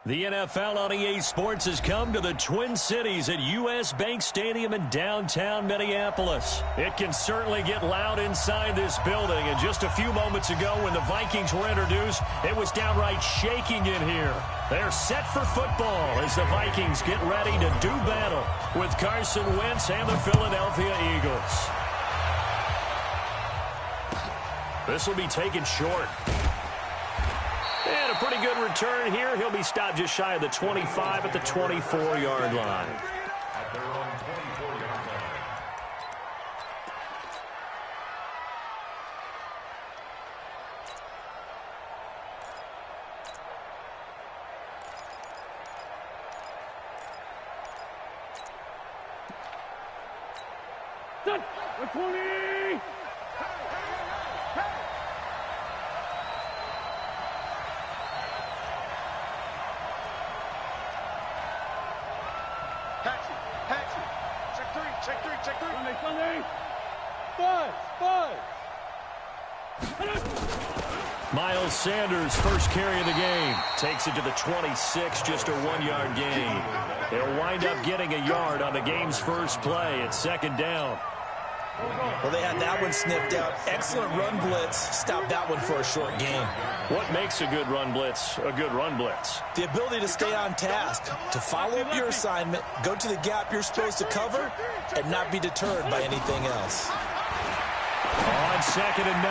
The NFL on EA Sports has come to the Twin Cities at U.S. Bank Stadium in downtown Minneapolis. It can certainly get loud inside this building, and just a few moments ago when the Vikings were introduced, it was downright shaking in here. They're set for football as the Vikings get ready to do battle with Carson Wentz and the Philadelphia Eagles. This will be taken short. And a pretty good return here. He'll be stopped just shy of the 25 at the 24-yard line. Done. 20. Check three. Sunday. Buzz. Miles Sanders, first carry of the game. Takes it to the 26, just a 1-yard gain. They'll wind up getting a yard on the game's first play at second down. Well, they had that one sniffed out. Excellent run blitz. Stopped that one for a short gain. What makes a good run blitz a good run blitz? The ability to stay on task, to follow up your assignment, go to the gap you're supposed to cover, and not be deterred by anything else. On second and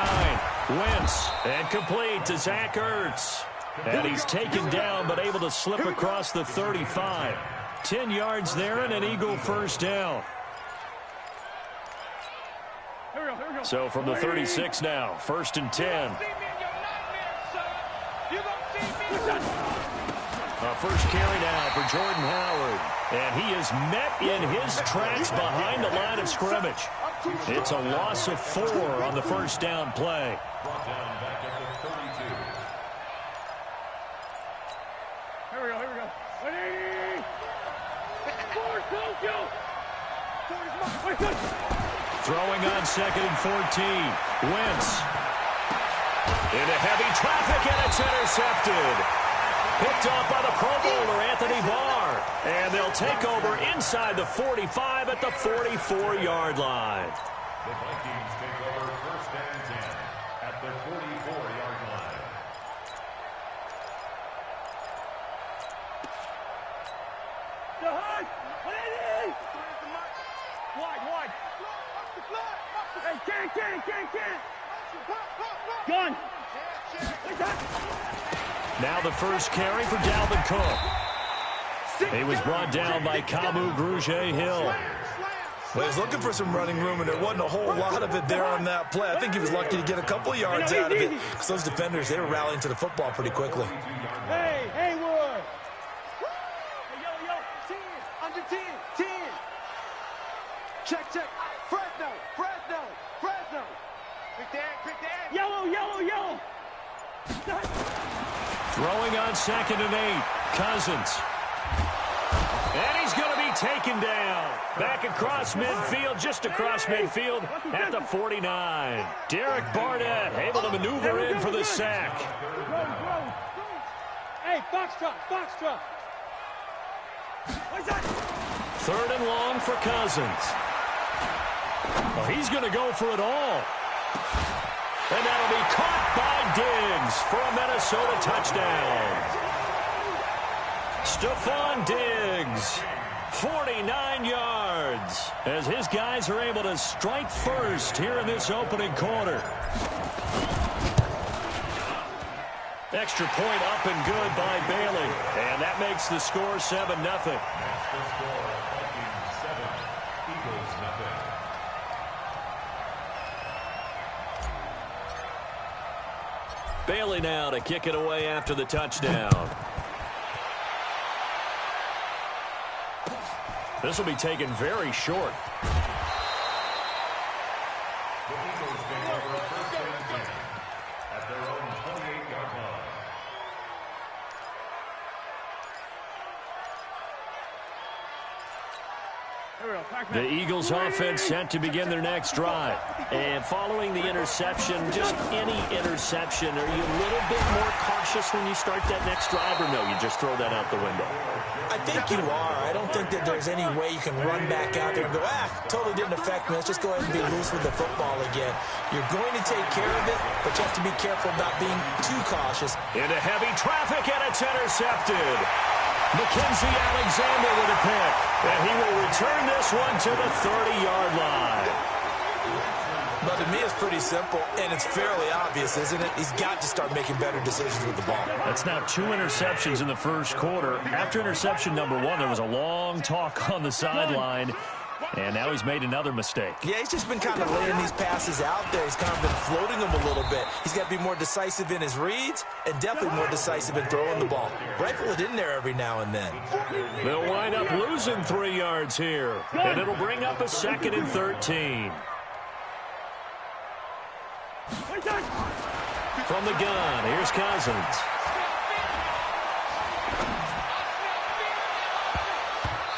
9, Wentz, and complete to Zach Ertz. And he's taken down, but able to slip across the 35. 10 yards there and an Eagle first down. So from the 36 now, first and 10. First carry now for Jordan Howard. And he is met in his tracks behind the line of scrimmage. It's a loss of 4 on the first down play. Here we go. 180. Throwing on second and 14. Wentz. Into heavy traffic, and it's intercepted. Picked off by the Pro Bowler, Anthony Barr. And they'll take over inside the 45 at the 44-yard line. The Vikings take over first and 10 at the 44-yard line. Wide. Hey, can. Gun. Now the first carry for Dalvin Cook. He was brought down by Kamu Grugier-Hill. Well, he was looking for some running room, and there wasn't a whole lot of it there on that play. I think he was lucky to get a couple yards out of it, because those defenders, they were rallying to the football pretty quickly. Hey, Haywood. Hey, yo, 10, under 10. Check. Fresno. Quick down. Yellow. Throwing on second and 8, Cousins. And he's going to be taken down. Back across midfield, just across midfield at the 49. Derek Barnett able to maneuver in for the sack. Hey, box truck. What's that? Third and long for Cousins. Well, he's going to go for it all. And that'll be caught by Diggs for a Minnesota touchdown. Stephon Diggs, 49 yards, as his guys are able to strike first here in this opening quarter. Extra point up and good by Bailey. And that makes the score 7-0. That's the score. Vikings 7, Eagles 0. Bailey now to kick it away after the touchdown. This will be taken very short. The Eagles take over first and 10 at their own 28-yard line. The Eagles offense set to begin their next drive. And following the interception, just any interception, are you a little bit more cautious cautious when you start that next drive, or no, you just throw that out the window? I think you are. I don't think that there's any way you can run back out there and go, totally didn't affect me. Let's just go ahead and be loose with the football again. You're going to take care of it, but you have to be careful about being too cautious. Into heavy traffic, and it's intercepted. Mackenzie Alexander with a pick, and he will return this one to the 30-yard line. But to me, it's pretty simple, and it's fairly obvious, isn't it? He's got to start making better decisions with the ball. That's now 2 interceptions in the first quarter. After interception number 1, there was a long talk on the sideline, and now he's made another mistake. Yeah, he's just been kind of laying these passes out there. He's kind of been floating them a little bit. He's got to be more decisive in his reads and definitely more decisive in throwing the ball. Rifle it in there every now and then. They'll wind up losing 3 yards here, and it'll bring up a 2nd and 13. From the gun, here's Cousins.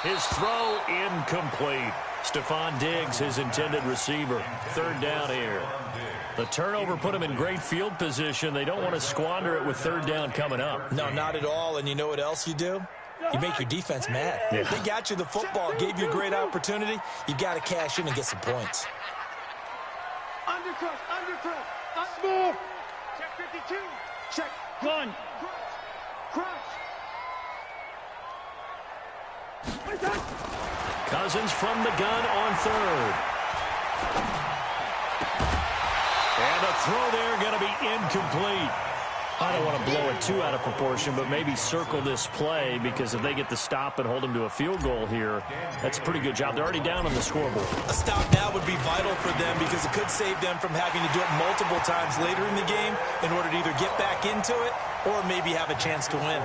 His throw incomplete. Stephon Diggs, his intended receiver. 3rd down here. The turnover put him in great field position. They don't want to squander it with 3rd down coming up. No, not at all. And you know what else you do? You make your defense mad. Yeah. They got you the football, gave you a great opportunity. You got to cash in and get some points. Undercrush, undercrush. Move. Check 52. Check. Gun. Crush. Cousins from the gun on 3rd. And a throw there going to be incomplete. I don't want to blow it too out of proportion, but maybe circle this play, because if they get the stop and hold them to a field goal here, that's a pretty good job. They're already down on the scoreboard. A stop now would be vital for them, because it could save them from having to do it multiple times later in the game in order to either get back into it or maybe have a chance to win.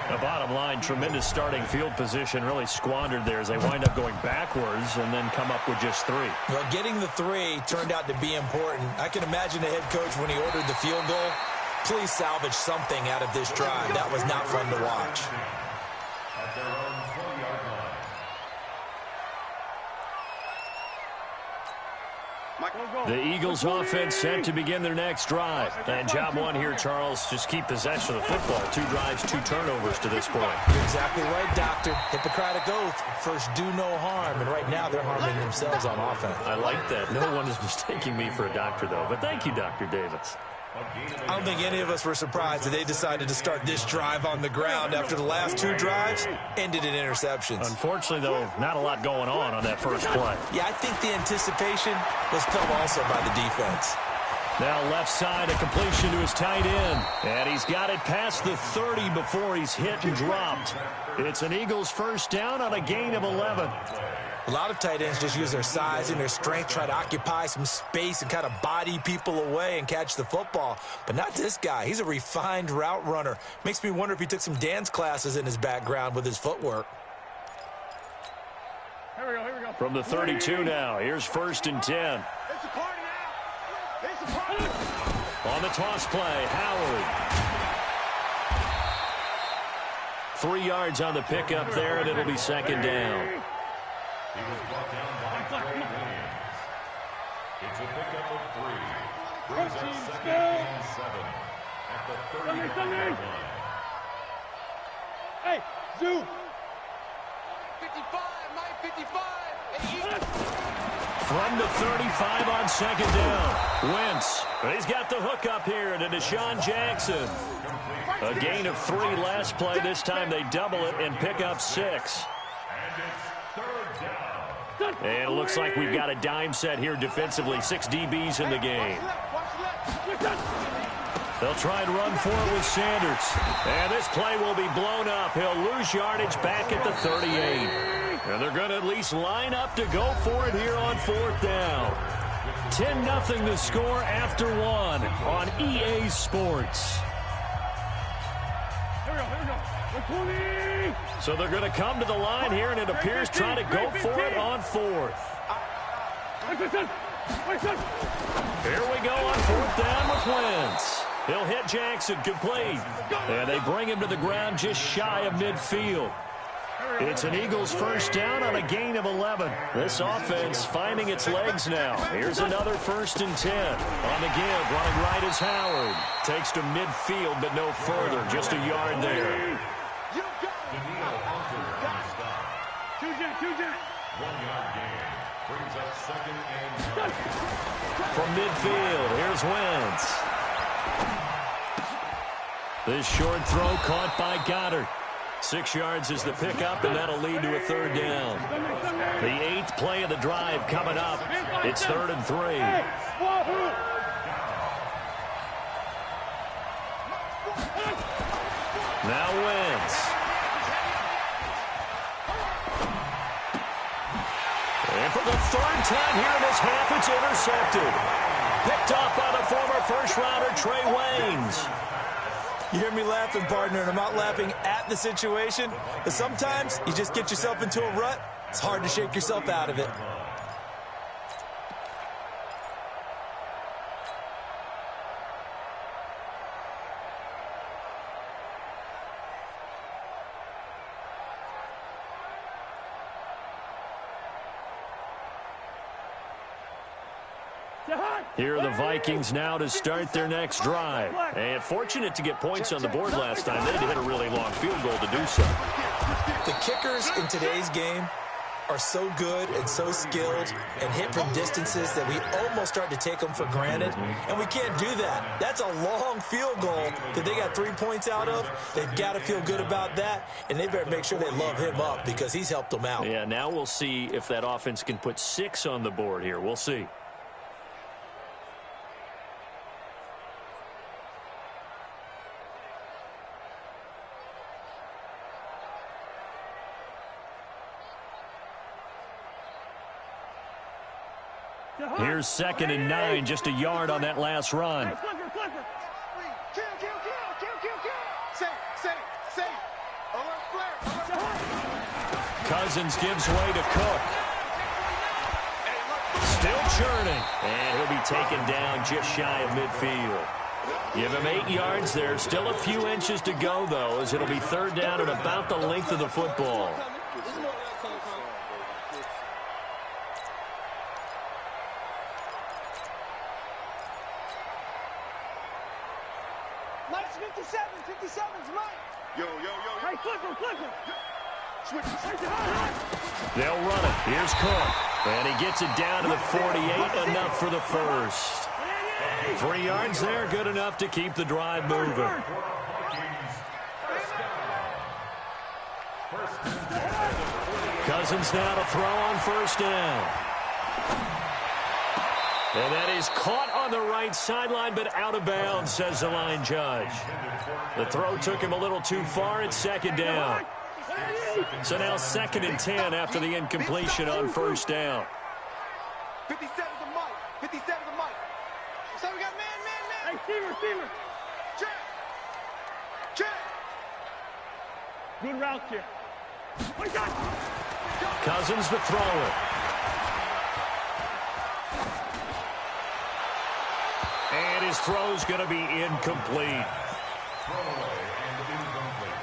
The bottom line, tremendous starting field position, really squandered there as they wind up going backwards and then come up with just 3. Well, getting the 3 turned out to be important. I can imagine the head coach, when he ordered the field goal, please salvage something out of this drive. That was not fun to watch. At their own 20-yard line. The Eagles offense set to begin their next drive. And job 1 here, Charles, just keep possession of the football. 2 drives, 2 turnovers to this point. You're exactly right, Doctor. Hippocratic oath. First, do no harm. And right now, they're harming themselves on offense. I like that. No one is mistaking me for a doctor, though. But thank you, Dr. Davis. I don't think any of us were surprised that they decided to start this drive on the ground after the last 2 drives ended in interceptions. Unfortunately, though, not a lot going on that first play. Yeah, I think the anticipation was felt also by the defense. Now left side, a completion to his tight end. And he's got it past the 30 before he's hit and dropped. It's an Eagles first down on a gain of 11. A lot of tight ends just use their size and their strength, try to occupy some space and kind of body people away and catch the football. But not this guy. He's a refined route runner. Makes me wonder if he took some dance classes in his background with his footwork. Here we go. From the 32 now, here's 1st and 10. It's a party now. It's a party. On the toss play, Howard. 3 yards on the pickup there, and it'll be 2nd down. He was brought down by Trey Williams. It's a pickup of 3. Brings up 2nd and 7 at the 30-yard line. Hey, Zoo. 55, Mike, 55. From the 35 on 2nd down. Wentz. He's got the hook up here to Deshaun Jackson. A gain of 3 last play. This time they double it and pick up 6. And it looks like we've got a dime set here defensively. 6 DBs in the game. They'll try and run for it with Sanders. And this play will be blown up. He'll lose yardage back at the 38. And they're going to at least line up to go for it here on 4th down. 10-0 the score after 1 on EA Sports. Here we go. So they're going to come to the line here, and it appears trying to go for it on 4th. Here we go on 4th down with Wentz. He'll hit Jackson, complete. And they bring him to the ground just shy of midfield. It's an Eagles first down on a gain of 11. This offense finding its legs now. Here's another 1st and 10. On the give, running right is Howard. Takes to midfield, but no further. Just a yard there. From midfield, here's Wentz. This short throw caught by Goddard. 6 yards is the pickup, and that'll lead to a 3rd down. The 8th play of the drive coming up. It's 3rd and 3. Now Wentz. And for the 3rd time here in this half, it's intercepted. Picked off by the former first-rounder Trey Waynes. You hear me laughing, partner, and I'm not laughing at the situation, but sometimes you just get yourself into a rut. It's hard to shake yourself out of it. Here are the Vikings now to start their next drive. And fortunate to get points on the board last time. They had to hit a really long field goal to do so. The kickers in today's game are so good and so skilled and hit from distances that we almost start to take them for granted. And we can't do that. That's a long field goal that they got 3 points out of. They've got to feel good about that, and they better make sure they love him up because he's helped them out. Yeah, now we'll see if that offense can put 6 on the board here. We'll see. Here's 2nd and 9, just a yard on that last run. Cousins gives way to Cook. Still churning. And he'll be taken down just shy of midfield. Give him 8 yards there. Still a few inches to go, though, as it'll be 3rd down at about the length of the football. Nice 57's mine. Yo. Hey, Clipper. Switch. They'll run it. Here's Cook. And he gets it down to the 48, enough for the first. 3 yards there, good enough to keep the drive moving. Cousins now to throw on 1st down. And that is caught on the right sideline, but out of bounds, says the line judge. The throw took him a little too far. It's 2nd down. So now 2nd and 10 after the incompletion on 1st down. 57's a mic. 57's a mic. So we got man. Hey, Steamer. Check. Good route here. Cousins to throw it. And his throw's going to be incomplete. Throwaway and incomplete.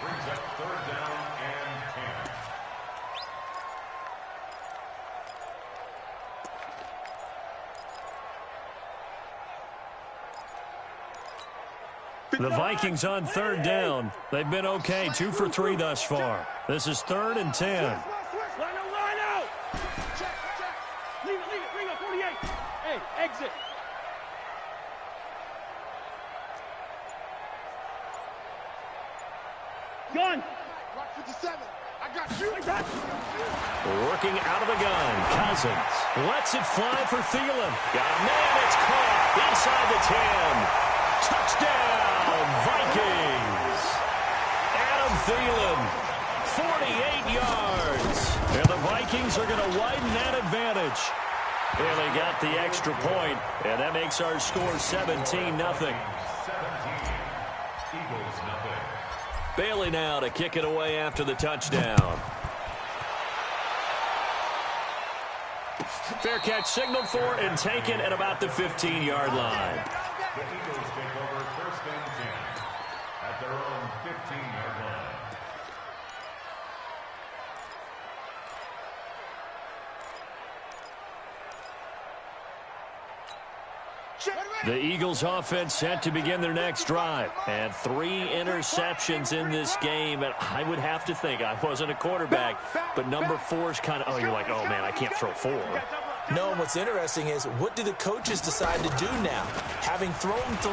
Brings up 3rd down and 10. The Vikings on 3rd down. They've been okay, 2 for 3 thus far. This is 3rd and 10. Line out. Check. Leave it. Bring up 48. Hey, exit. Gun. Rock 57. I got you. Working out of the gun. Cousins lets it fly for Thielen. Got a man. It's caught inside the 10. Touchdown, Vikings. Adam Thielen, 48 yards. And the Vikings are going to widen that advantage. And they got the extra point, and that makes our score 17-0. 17. Eagles nothing. Bailey now to kick it away after the touchdown. Fair catch signaled for and taken at about the 15-yard line. The Eagles take over 1st and 10 at their own 15-yard line. The Eagles offense set to begin their next drive. And 3 interceptions in this game. And I would have to think, I wasn't a quarterback, but number 4 is kind of, oh, you're like, oh, man, I can't throw 4. No, and what's interesting is, what do the coaches decide to do now? Having thrown 3,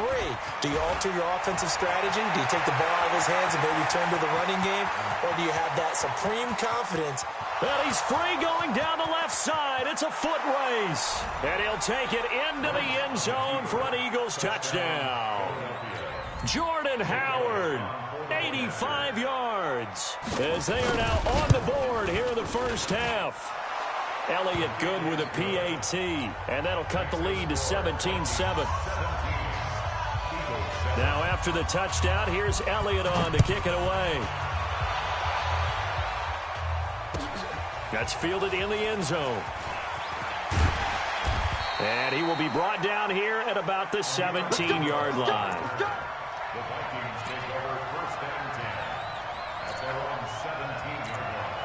do you alter your offensive strategy? Do you take the ball out of his hands and maybe turn to the running game? Or do you have that supreme confidence? Well, he's free going down the left side. It's a foot race. And he'll take it into the end zone for an Eagles touchdown. Jordan Howard, 85 yards, as they are now on the board here in the first half. Elliott good with a PAT, and that'll cut the lead to 17-7. Now after the touchdown, here's Elliott on to kick it away. That's fielded in the end zone. And he will be brought down here at about the 17-yard line. The Vikings take over first and 10 at their own 17-yard line.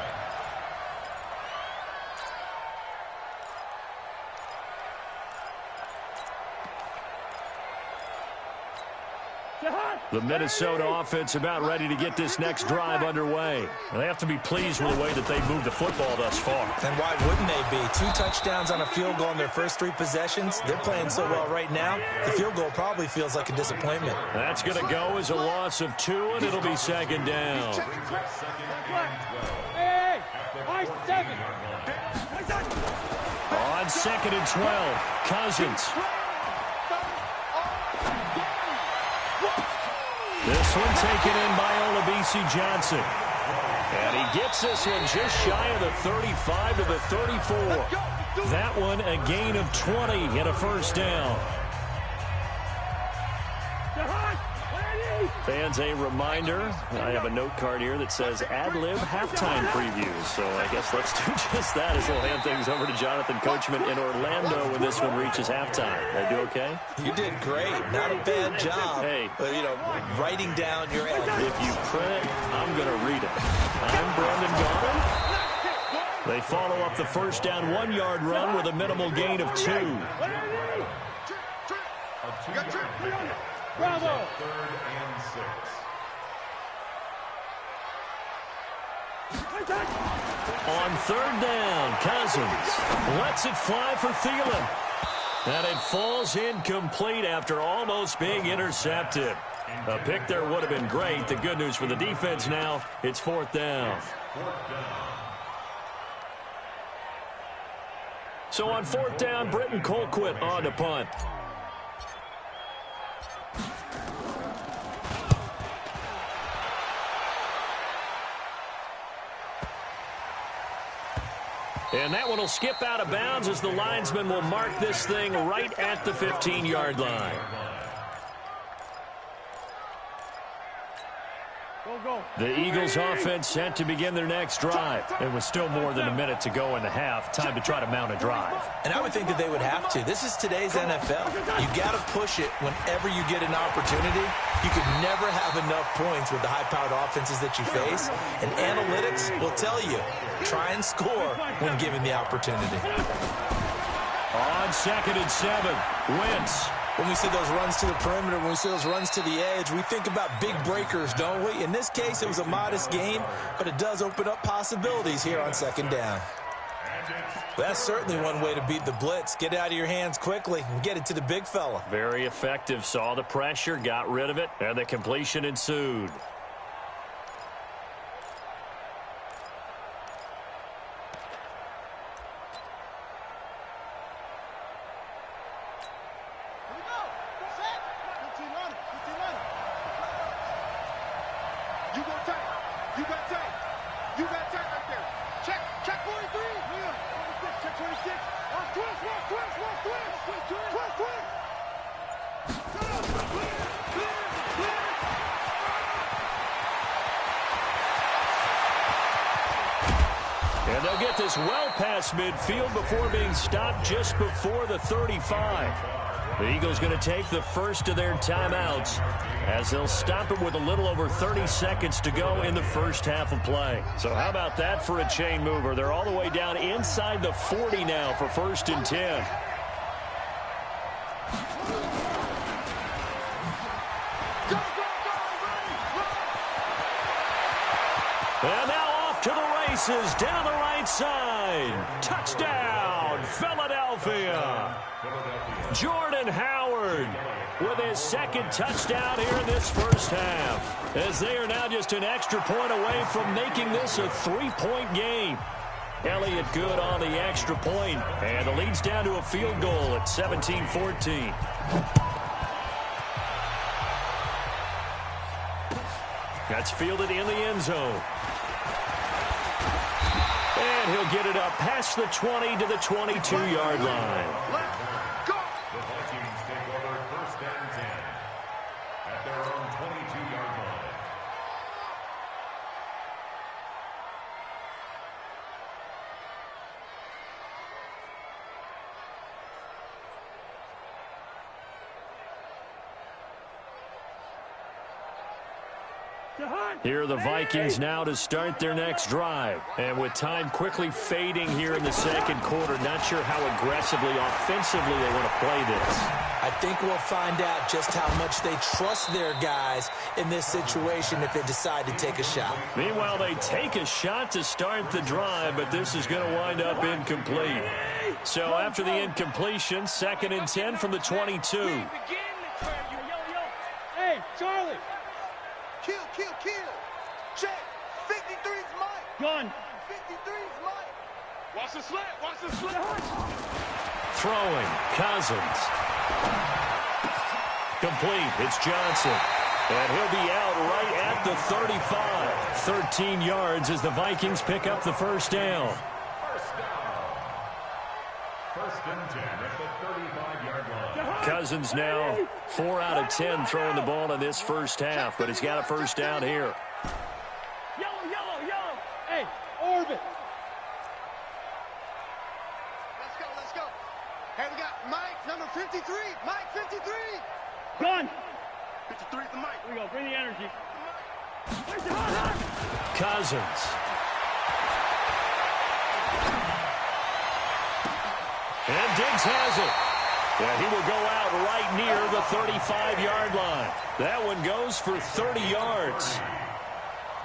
The Minnesota offense about ready to get this next drive underway. And they have to be pleased with the way that they've moved the football thus far. And why wouldn't they be? 2 touchdowns on a field goal in their first 3 possessions. They're playing so well right now, the field goal probably feels like a disappointment. That's going to go as a loss of 2, and it'll be second down. Hey, On second and 12, Cousins. This one taken in by Olabisi Johnson. And he gets this one just shy of the 35 to the 34. That one a gain of 20 and a first down. Fans, a reminder, I have a note card here that says ad-lib halftime previews. So I guess let's do just that as we'll hand things over to Jonathan Coachman in Orlando when this one reaches halftime. Did I do okay? You did great. Not a bad job. Hey. Writing down your ad. If you print it, I'm going to read it. I'm Brendan Gaughan. They follow up the first down 1-yard run with a minimal gain of 2. Bravo! 3rd and 6. On 3rd down, Cousins lets it fly for Thielen. And it falls incomplete after almost being intercepted. A pick there would have been great. The good news for the defense now, it's 4th down. So on 4th down, Britton Colquitt on to punt. And that one will skip out of bounds as the linesman will mark this thing right at the 15-yard line. The Eagles offense set to begin their next drive. And with still more than a minute to go in the half, time to try to mount a drive. And I would think that they would have to. This is today's NFL. You got to push it whenever you get an opportunity. You could never have enough points with the high-powered offenses that you face. And analytics will tell you, try and score when given the opportunity. On 2nd and 7, Wentz. When we see those runs to the perimeter, when we see those runs to the edge, we think about big breakers, don't we? In this case, it was a modest gain, but it does open up possibilities here on 2nd down. That's certainly one way to beat the blitz. Get it out of your hands quickly and get it to the big fella. Very effective. Saw the pressure, got rid of it, and the completion ensued. And they'll get this well past midfield before being stopped just before the 35. The Eagles going to take the first of their timeouts as they'll stop it with a little over 30 seconds to go in the first half of play. So how about that for a chain mover? They're all the way down inside the 40 now for 1st and 10. And now off to the races down the right side. Touchdown, Philadelphia. Jordan Howard with his second touchdown here in this first half, as they are now just an extra point away from making this a 3-point game. Elliott good on the extra point, and the lead's down to a field goal at 17-14. That's fielded in the end zone. And he'll get it up past the 20 to the 22-yard line. The Vikings take over first and 10 at their own 22-yard line. Here are the Vikings now to start their next drive. And with time quickly fading here in the second quarter, not sure how aggressively, offensively they want to play this. I think we'll find out just how much they trust their guys in this situation if they decide to take a shot. Meanwhile, they take a shot to start the drive, but this is going to wind up incomplete. So after the incompletion, 2nd and 10 from the 22. Hey, Charlie. Kill. Check. 53's Mike. Gun. 53's Mike. Watch the slant. Throwing, Cousins. Complete, it's Johnson. And he'll be out right at the 35. 13 yards as the Vikings pick up the first down. First and 10 at the 35-yard line. Cousins now 4 out of 10 throwing the ball in this first half, but he's got a first down here. Yellow. Hey, orbit. Let's go. Hey, we got Mike, number 53. Mike, 53. Gun. 53's the Mike. Here we go. Bring the energy. Cousins. And Diggs has it. Yeah, he will go out right near the 35-yard line. That one goes for 30 yards.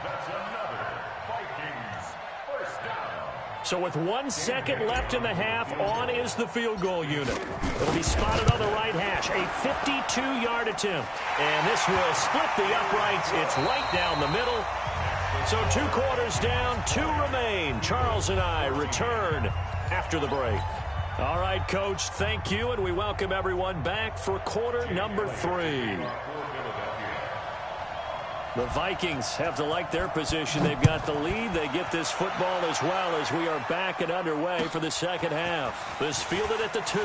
That's another Vikings first down. So with 1 second left in the half, on is the field goal unit. It'll be spotted on the right hash, a 52-yard attempt. And this will split the uprights. It's right down the middle. So 2 quarters down, 2 remain. Charles and I return after the break. All right, Coach, thank you, and we welcome everyone back for quarter number 3. The Vikings have to like their position. They've got the lead. They get this football as well as we are back and underway for the second half. This fielded at the 2.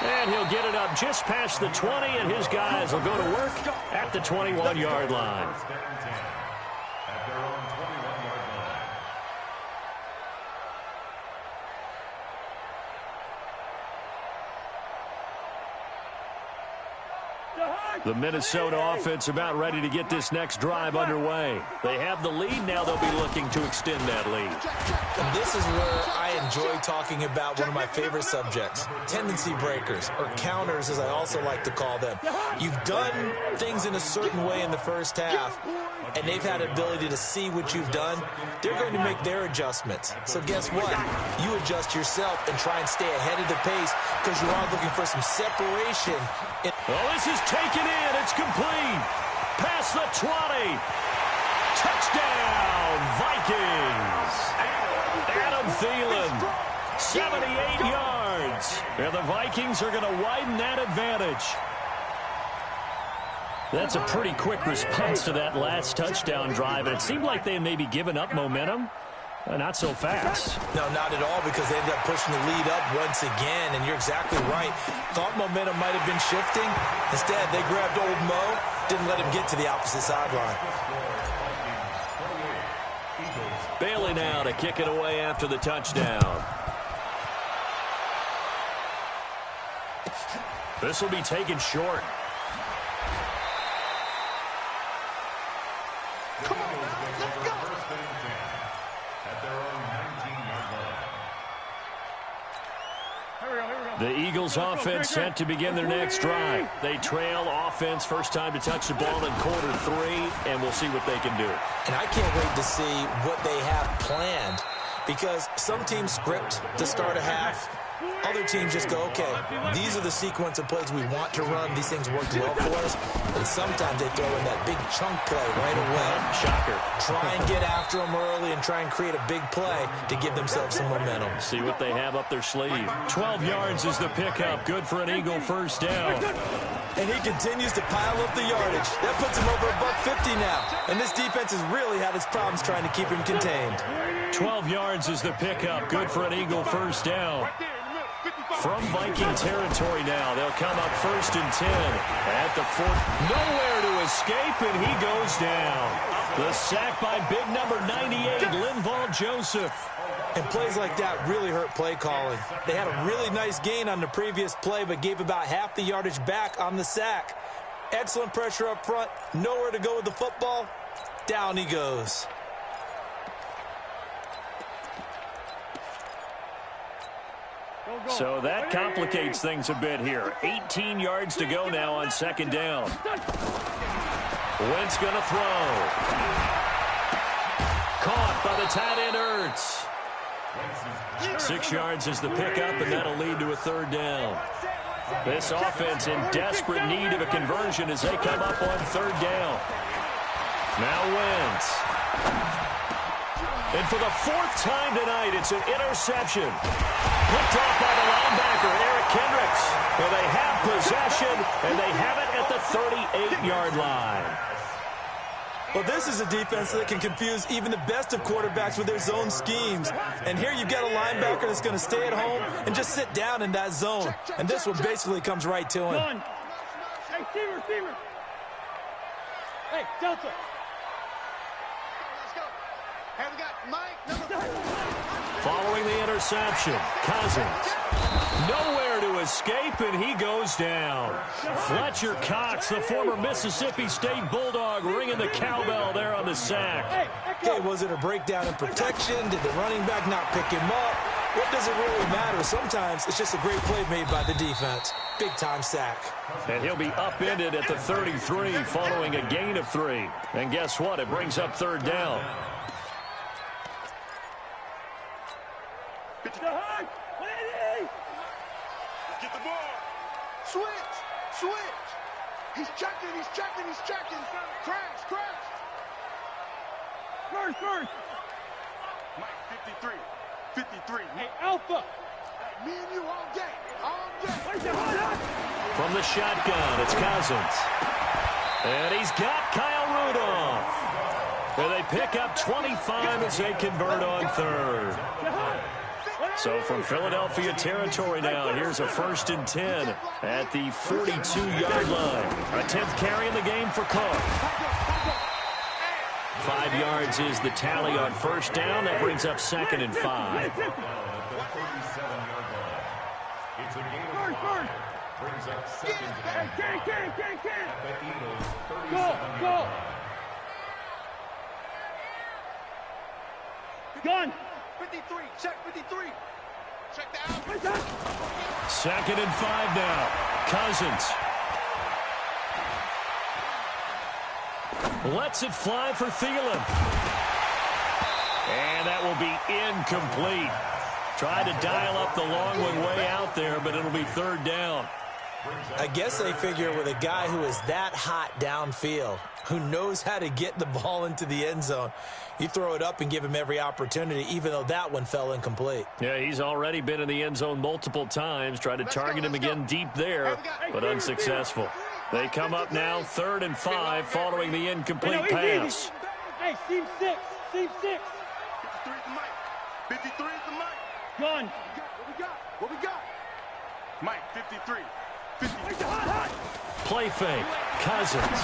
And he'll get it up just past the 20, and his guys will go to work at the 21-yard line. First and 10 at their own 21-yard line. The Minnesota offense about ready to get this next drive underway. They have the lead. Now they'll be looking to extend that lead. And this is where I enjoy talking about one of my favorite subjects, tendency breakers, or counters as I also like to call them. You've done things in a certain way in the first half, and they've had the ability to see what you've done. They're going to make their adjustments. So guess what? You adjust yourself and try and stay ahead of the pace because you are looking for some separation. Well, this is taken in. It's complete. Past the 20. Touchdown, Vikings. Adam Thielen, 78 yards. And the Vikings are going to widen that advantage. That's a pretty quick response to that last touchdown drive. And it seemed like they had maybe given up momentum. Not so fast. No, not at all, because they ended up pushing the lead up once again, and you're exactly right. Thought momentum might have been shifting. Instead, they grabbed old Mo, didn't let him get to the opposite sideline. Bailey now to kick it away after the touchdown. This will be taken short. Come on, let's go. First and 10 at their own 19-yard line. Here we go. The Eagles offense set to begin their next drive. They trail offense first time to touch the ball in quarter 3, and we'll see what they can do. And I can't wait to see what they have planned, because some teams script to start a half. Other teams just go, okay, these are the sequence of plays we want to run. These things worked well for us. And sometimes they throw in that big chunk play right away. Shocker. Try and get after them early and try and create a big play to give themselves some momentum. See what they have up their sleeve. 12 yards is the pickup. Good for an Eagle first down. And he continues to pile up the yardage. That puts him over $150 now. And this defense has really had its problems trying to keep him contained. 12 yards is the pickup. Good for an Eagle first down. From Viking territory now, they'll come up 1st and 10 at the 4. Nowhere to escape, and he goes down. The sack by big number 98, Linval Joseph. And plays like that really hurt play calling. They had a really nice gain on the previous play, but gave about half the yardage back on the sack. Excellent pressure up front. Nowhere to go with the football. Down he goes. So that complicates things a bit here. 18 yards to go now on 2nd down. Wentz going to throw. Caught by the tight end Ertz. 6 yards is the pickup, and that'll lead to a 3rd down. This offense in desperate need of a conversion as they come up on 3rd down. Now Wentz. And for the 4th time tonight, it's an interception. Picked off by the linebacker, Eric Kendricks. Well, they have possession, and they have it at the 38-yard line. Well, this is a defense that can confuse even the best of quarterbacks with their zone schemes. And here you've got a linebacker that's going to stay at home and just sit down in that zone. And this one basically comes right to him. Hey, receiver. Hey, Delta. Hey, we got Mike, number 4. Following the interception, Cousins. Nowhere to escape, and he goes down. Fletcher Cox, the former Mississippi State Bulldog, ringing the cowbell there on the sack. Okay, was it a breakdown in protection? Did the running back not pick him up? What does it really matter? Sometimes it's just a great play made by the defense. Big-time sack. And he'll be upended at the 33 following a gain of 3. And guess what? It brings up 3rd down. Get the ball. Switch. He's checking. Crash. First. Mike, 53. Hey, Alpha. Me and you all day. From the shotgun, it's Cousins. And he's got Kyle Rudolph. And they pick up 25 as they convert on 3rd. So from Philadelphia territory now, here's a 1st and 10 at the 42-yard line. A 10th carry in the game for Cook. 5 yards is the tally on 1st down. That brings up 2nd and 5. It's a gain of 5. Brings up 2nd down. The Eagles, 37 Go. Gun. 53. Check 53. Check the out. 2nd and 5 now. Cousins. Lets it fly for Thielen. And that will be incomplete. Tried to dial up the long one way out there, but it'll be 3rd down. I guess they figure with a guy who is that hot downfield, who knows how to get the ball into the end zone, you throw it up and give him every opportunity, even though that one fell incomplete. Yeah, he's already been in the end zone multiple times. Tried to target him again deep there, but unsuccessful. They come up now 3rd and 5 following the incomplete pass. Hey, seam 6. 53 is the Mike. 53 is the Mike. Gun. What we got? Mike, 53. Play fake. Cousins.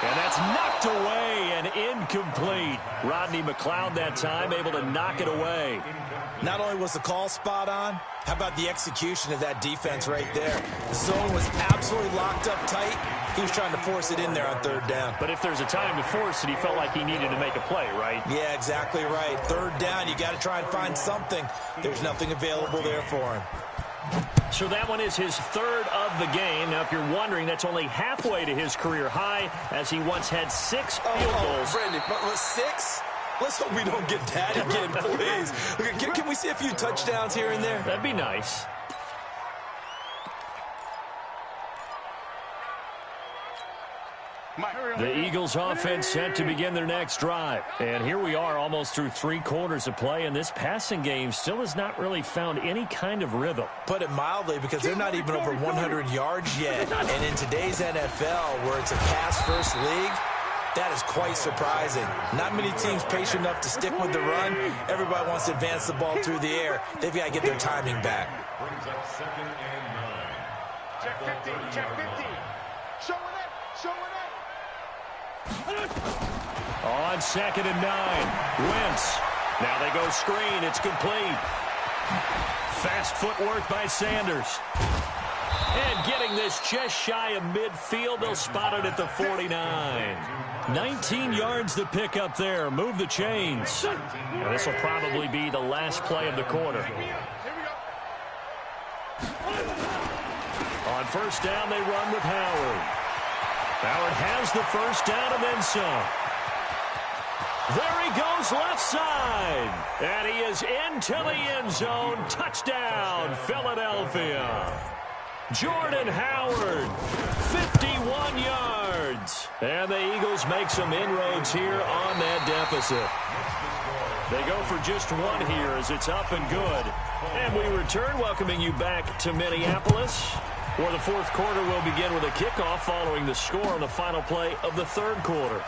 And that's knocked away and incomplete. Rodney McLeod that time able to knock it away. Not only was the call spot on, how about the execution of that defense right there? The zone was absolutely locked up tight. He was trying to force it in there on 3rd down. But if there's a time to force it, he felt like he needed to make a play, right? Yeah, exactly right. 3rd down, you got to try and find something. There's nothing available there for him. So that one is his third of the game. Now, if you're wondering, that's only halfway to his career high, as he once had 6 field goals. Brandon, but 6? Let's hope we don't get that again, please. Can we see a few touchdowns here and there? That'd be nice. The Eagles offense set to begin their next drive. And here we are almost through 3 quarters of play, and this passing game still has not really found any kind of rhythm. Put it mildly, because they're not even over 100 yards yet. And in today's NFL, where it's a pass-first league, that is quite surprising. Not many teams patient enough to stick with the run. Everybody wants to advance the ball through the air. They've got to get their timing back. Brings up 2nd and 9. Check 15, check 15. Showing it, showing it. On 2nd and 9, Wentz. Now they go screen. It's complete. Fast footwork by Sanders. And getting this just shy of midfield, they'll spot it at the 49. 19 yards to pick up there. Move the chains. And this will probably be the last play of the quarter. On first down, they run with Howard. Howard has the first down and then some. There he goes left side. And he is into the end zone. Touchdown, Philadelphia. Jordan Howard, 51 yards. And the Eagles make some inroads here on that deficit. They go for just 1 here as it's up and good. And we return, welcoming you back to Minneapolis, where the 4th quarter will begin with a kickoff following the score on the final play of the 3rd quarter.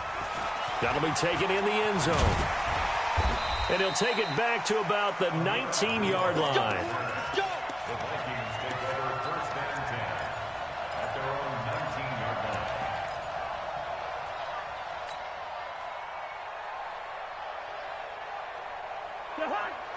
That'll be taken in the end zone. And he'll take it back to about the 19-yard line. The Vikings take over 1st and 10 at their own 19-yard line.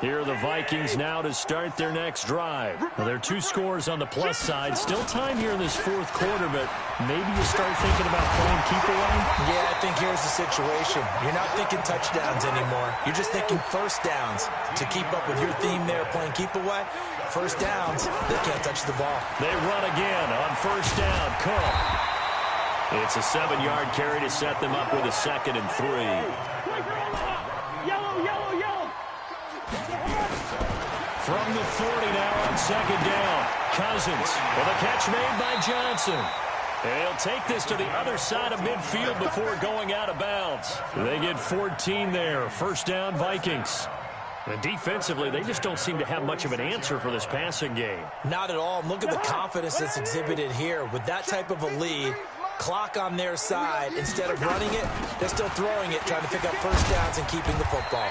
Here are the Vikings now to start their next drive. Well, there are 2 scores on the plus side. Still time here in this 4th quarter, but maybe you start thinking about playing keep away? Yeah, I think here's the situation. You're not thinking touchdowns anymore. You're just thinking first downs. To keep up with your theme there, playing keep away, first downs, they can't touch the ball. They run again on first down. Cook. It's a 7-yard carry to set them up with a 2nd and 3. Yellow, yellow, yellow. From the 40 now on 2nd down. Cousins with a catch made by Johnson. And he'll take this to the other side of midfield before going out of bounds. They get 14 there. First down, Vikings. And defensively, they just don't seem to have much of an answer for this passing game. Not at all. Look at the confidence that's exhibited here. With that type of a lead, clock on their side, instead of running it, they're still throwing it, trying to pick up first downs and keeping the football.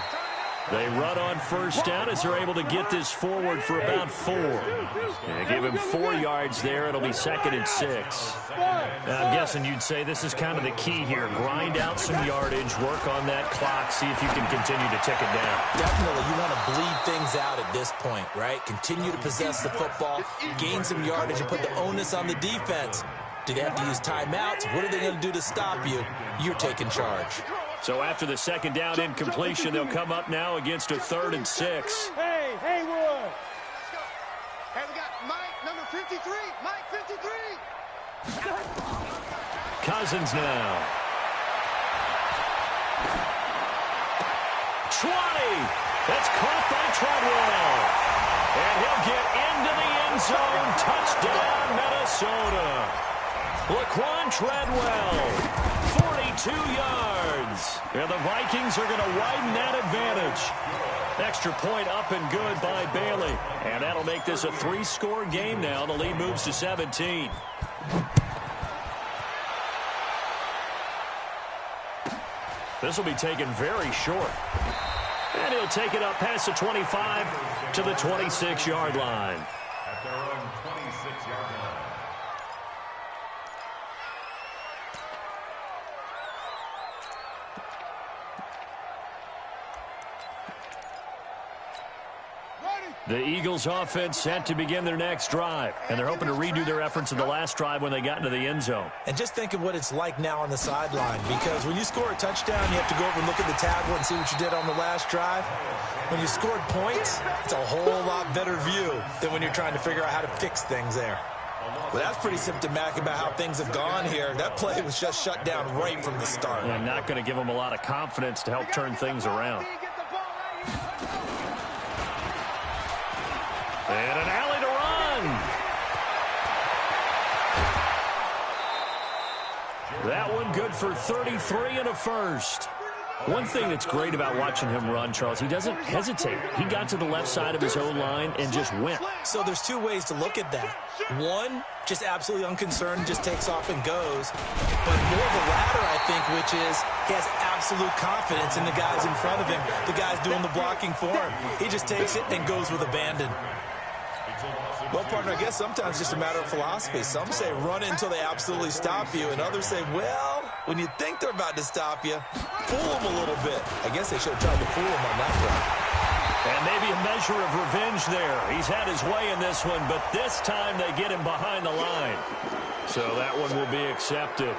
They run on first down as they're able to get this forward for about 4. And give him 4 yards there. It'll be 2nd and 6. I'm guessing you'd say this is kind of the key here. Grind out some yardage, work on that clock, see if you can continue to tick it down. Definitely, you want to bleed things out at this point, right? Continue to possess the football, gain some yardage, and put the onus on the defense. Do they have to use timeouts? What are they going to do to stop you? You're taking charge. So after the 2nd down incompletion, they'll come up now against a 3rd and 6. Hey, Haywood. Hey, we got Mike, number 53. Mike, 53. Cousins now. 20. That's caught by Treadwell. And he'll get into the end zone. Touchdown, Minnesota. Laquan Treadwell, 42 yards. And the Vikings are going to widen that advantage. Extra point up and good by Bailey. And that'll make this a 3-score game now. The lead moves to 17. This will be taken very short. And he'll take it up past the 25 to the 26-yard line. At their own 26-yard line. The Eagles offense set to begin their next drive, and they're hoping to redo their efforts in the last drive when they got into the end zone. And just think of what it's like now on the sideline, because when you score a touchdown, you have to go over and look at the tablet and see what you did on the last drive. When you scored points, it's a whole lot better view than when you're trying to figure out how to fix things there. But that's pretty symptomatic about how things have gone here. That play was just shut down right from the start. And not going to give them a lot of confidence to help turn things around. And an alley to run. That one good for 33 and a first. One thing that's great about watching him run, Charles, he doesn't hesitate. He got to the left side of his own line and just went. So there's two ways to look at that. One, just absolutely unconcerned, just takes off and goes. But more the latter, I think, which is he has absolute confidence in the guys in front of him, the guys doing the blocking for him. He just takes it and goes with abandon. Well, partner, I guess sometimes it's just a matter of philosophy. Some say run it until they absolutely stop you, and others say, well, when you think they're about to stop you, fool them a little bit. I guess they should have tried to fool him on that one. And maybe a measure of revenge there. He's had his way in this one, but this time they get him behind the line. So that one will be accepted.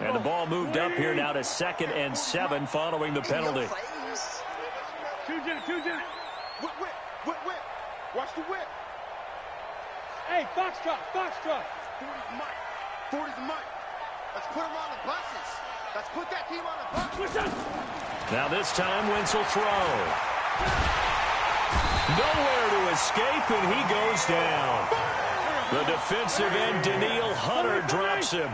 And the ball moved up here now to 2nd and 7 following the penalty. Whip. Watch the whip. Hey, Foxtrot. 40's the mic. Let's put him on the buses. Let's put that team on the buses. Now this time, Wentz will throw. Nowhere to escape, and he goes down. The defensive end, Danielle Hunter, drops him.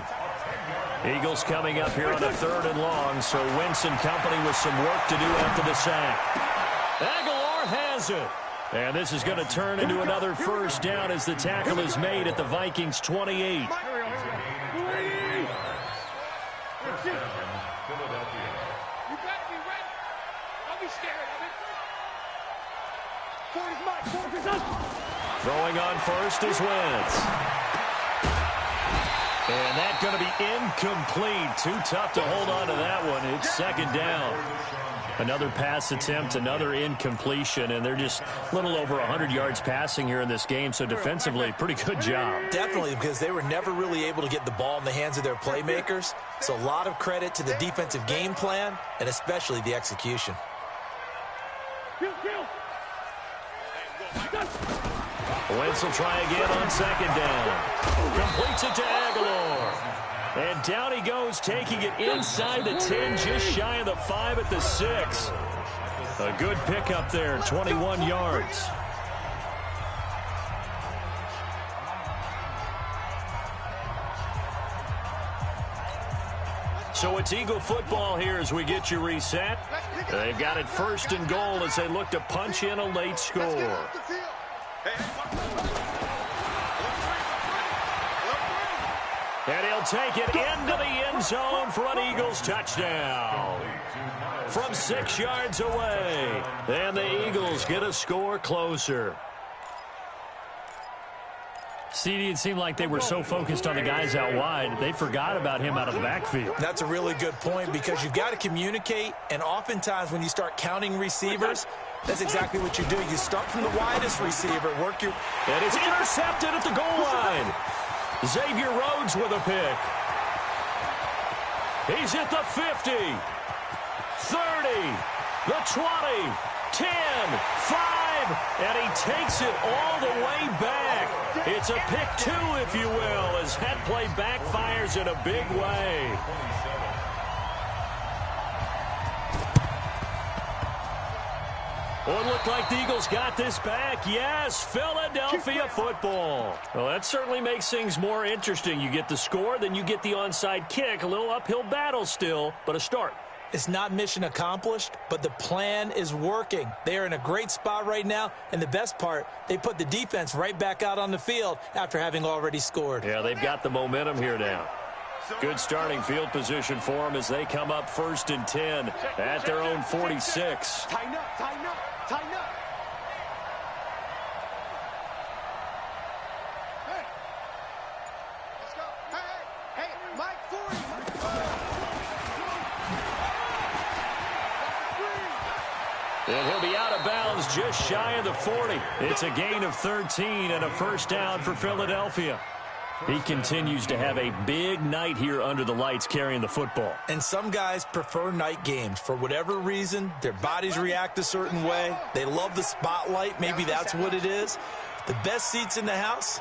Eagles coming up here on a 3rd and long, so Wentz and company with some work to do after the sack. Aguilar has it. And this is going to turn into another first down as the tackle is made at the Vikings 28. You better be ready. Don't be scared of it. 40's mine. Throwing on first is Wentz. And that's going to be incomplete. Too tough to hold on to that one. It's 2nd down. Another pass attempt, another incompletion, and they're just a little over 100 yards passing here in this game, so defensively, pretty good job. Definitely, because they were never really able to get the ball in the hands of their playmakers, so a lot of credit to the defensive game plan and especially the execution. Wentz will try again on 2nd down. Completes it to Aguilar. And down he goes, taking it inside the 10, just shy of the 5 at the 6. A good pickup there, 21 yards. So it's Eagle football here as we get you reset. They've got it 1st and goal as they look to punch in a late score. And he'll take it into the end zone for an Eagles touchdown. From 6 yards away. And the Eagles get a score closer. CD, it seemed like they were so focused on the guys out wide, they forgot about him out of the backfield. That's a really good point because you've got to communicate, and oftentimes when you start counting receivers, that's exactly what you do. You start from the widest receiver, work your... And it's intercepted at the goal line. Xavier Rhodes with a pick. He's at the 50, 30, the 20, 10, 5, and he takes it all the way back. It's a pick 2, if you will, as that play backfires in a big way. Well, it looked like the Eagles got this back. Yes, Philadelphia football. Well, that certainly makes things more interesting. You get the score, then you get the onside kick. A little uphill battle still, but a start. It's not mission accomplished, but the plan is working. They are in a great spot right now, and the best part, they put the defense right back out on the field after having already scored. Yeah, they've got the momentum here now. Good starting field position for them as they come up 1st and 10 at their own 46. Tighten up. Hey. Let's go. Hey, Mike 40. And he'll be out of bounds just shy of the 40. It's a gain of 13 and a first down for Philadelphia. He continues to have a big night here under the lights carrying the football. And some guys prefer night games. For whatever reason, their bodies react a certain way. They love the spotlight. Maybe that's what it is. The best seats in the house,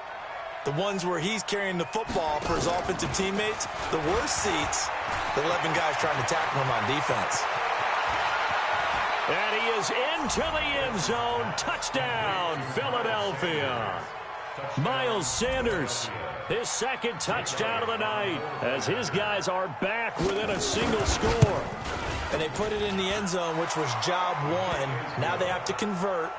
the ones where he's carrying the football for his offensive teammates. The worst seats, the 11 guys trying to tackle him on defense. And he is into the end zone. Touchdown, Philadelphia. Miles Sanders, his second touchdown of the night, as his guys are back within a single score. And they put it in the end zone, which was job one. Now they have to convert.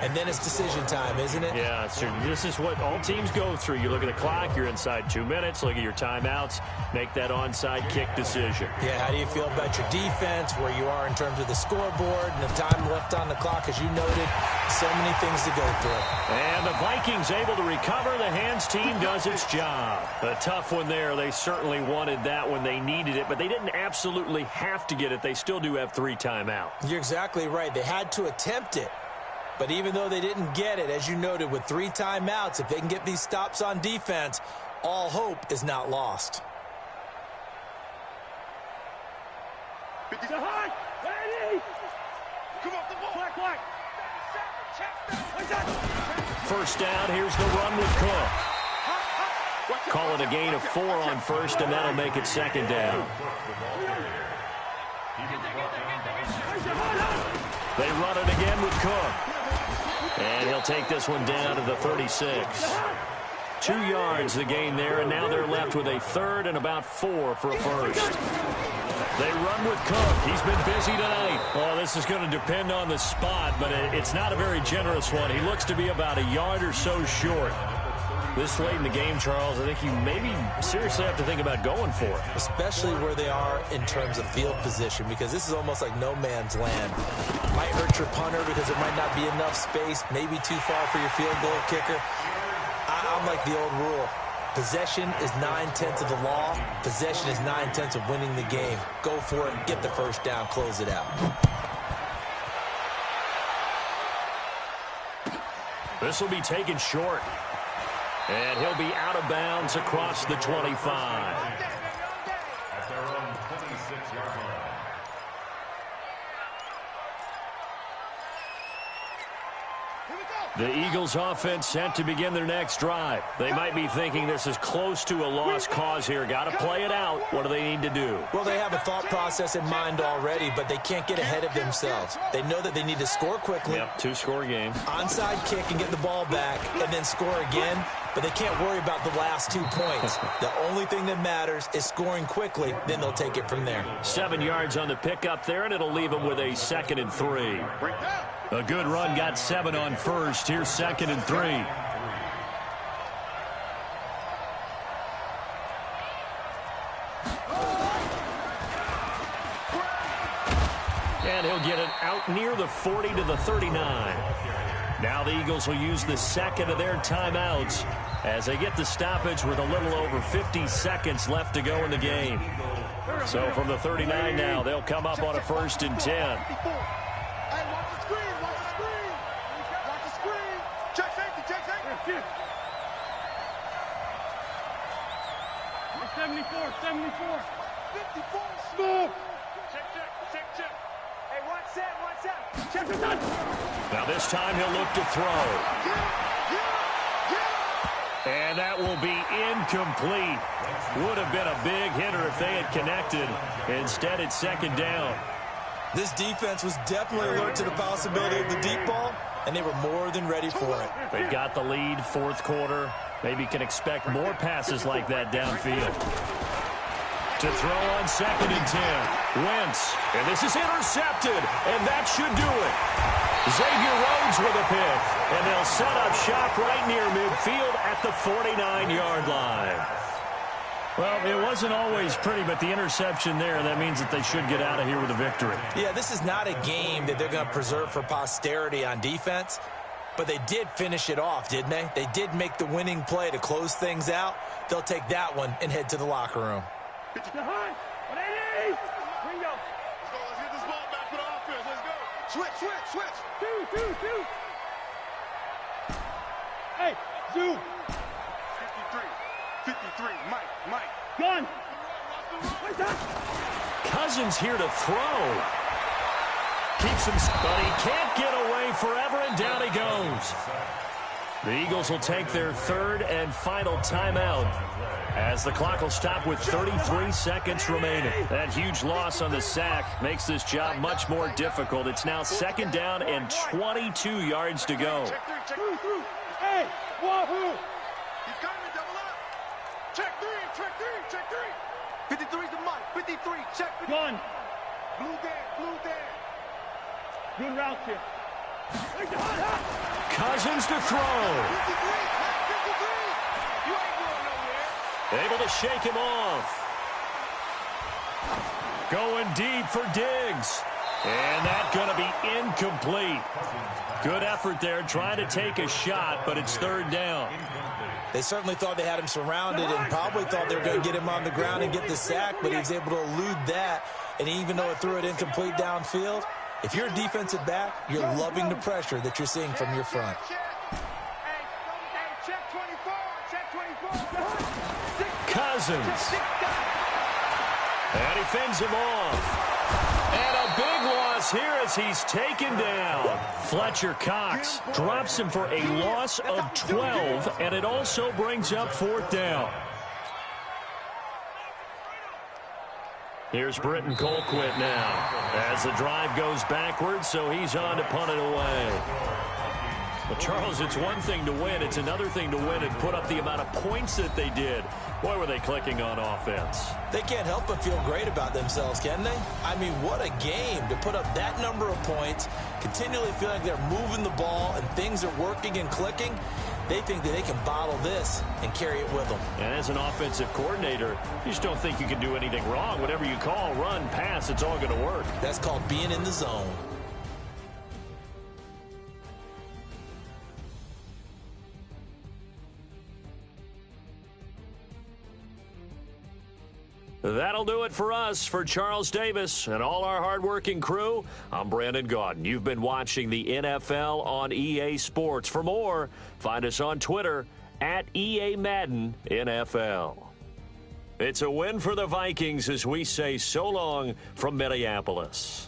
And then it's decision time, isn't it? Yeah, so this is what all teams go through. You look at the clock, you're inside 2 minutes, look at your timeouts, make that onside kick decision. Yeah, how do you feel about your defense, where you are in terms of the scoreboard, and the time left on the clock, as you noted, so many things to go through. And the Vikings able to recover. The hands team does its job. A tough one there. They certainly wanted that when they needed it, but they didn't absolutely have to get it. They still do have 3 timeouts. You're exactly right. They had to attempt it. But even though they didn't get it, as you noted, with 3 timeouts, if they can get these stops on defense, all hope is not lost. Come off the ball. Black. First down, here's the run with Cook. Call it a gain of 4 on first, and that'll make it second down. They run it again with Cook. And he'll take this one down to the 36. 2 yards the gain there, and now they're left with a third and about 4 for a first. They run with Cook. He's been busy tonight. Oh, this is going to depend on the spot, but it's not a very generous one. He looks to be about a yard or so short. This late in the game, Charles, I think you maybe seriously have to think about going for it. Especially where they are in terms of field position, because this is almost like no man's land. Might hurt your punter because there might not be enough space, maybe too far for your field goal kicker. I'm like the old rule. Possession is 9/10 of the law. Possession is 9/10 of winning the game. Go for it, get the first down, close it out. This will be taken short. And he'll be out of bounds across the 25. At their own 26-yard line. The Eagles offense set to begin their next drive. They might be thinking this is close to a lost cause here. Got to play it out. What do they need to do? Well, they have a thought process in mind already, but they can't get ahead of themselves. They know that they need to score quickly. Yep, 2-score game. Onside kick and get the ball back and then score again, but they can't worry about the last 2 points. The only thing that matters is scoring quickly, then they'll take it from there. 7 yards on the pickup there, and it'll leave them with a 2nd and 3. A good run, got 7 on first. Here's 2nd and 3. And he'll get it out near the 40 to the 39. Now the Eagles will use the 2nd of their timeouts as they get the stoppage with a little over 50 seconds left to go in the game. So from the 39 now, they'll come up on a 1st and 10. Now this time he'll look to throw. And that will be incomplete. Would have been a big hitter if they had connected. Instead, it's 2nd down. This defense was definitely alert to the possibility of the deep ball, and they were more than ready for it. They've got the lead, 4th quarter. Maybe can expect more passes like that downfield. To throw on 2nd and 10. Wentz. And this is intercepted. And that should do it. Xavier Rhodes with a pick. And they'll set up shop right near midfield at the 49-yard line. Well, it wasn't always pretty, but the interception there, that means that they should get out of here with a victory. Yeah, this is not a game that they're going to preserve for posterity on defense. But they did finish it off, didn't they? They did make the winning play to close things out. They'll take that one and head to the locker room. Behind. 180. Ringo. Let's get this ball back for the offense. Let's go. Switch. Two. Hey, Zoo. 53, Mike. Gun. Wait, that. Cousins here to throw. Keeps him, but he can't get away forever, and down he goes. The Eagles will take their third and final timeout as the clock will stop with 33 seconds remaining. That huge loss on the sack makes this job much more difficult. It's now second down and 22 yards to go. Through. Hey, Wahoo. He's coming to double up. Check three. 53's the Mike. 53, check. Gun. Blue Dan. Good route here. Cousins to throw. 53. You ain't going nowhere. Able to shake him off. Going deep for Diggs. And that's going to be incomplete. Good effort there trying to take a shot, but it's third down. They certainly thought they had him surrounded and probably thought they were going to get him on the ground and get the sack, but he was able to elude that. And even though it threw it incomplete downfield, if you're a defensive back, you're loving the pressure that you're seeing from your front. Check 24. Cousins. And he fends him off. And a big loss here as he's taken down. Fletcher Cox drops him for a loss of 12, and it also brings up fourth down. Here's Britton Colquitt now as the drive goes backwards, so he's on to punt it away. Well, Charles, it's one thing to win. It's another thing to win and put up the amount of points that they did. Boy, were they clicking on offense. They can't help but feel great about themselves, can they? I mean, what a game to put up that number of points, continually feel like they're moving the ball and things are working and clicking. They think that they can bottle this and carry it with them. And as an offensive coordinator, you just don't think you can do anything wrong. Whatever you call, run, pass, it's all going to work. That's called being in the zone. That'll do it for us. For Charles Davis and all our hardworking crew, I'm Brandon Gaudin. You've been watching the NFL on EA Sports. For more, find us on Twitter at EA Madden NFL. It's a win for the Vikings as we say so long from Minneapolis.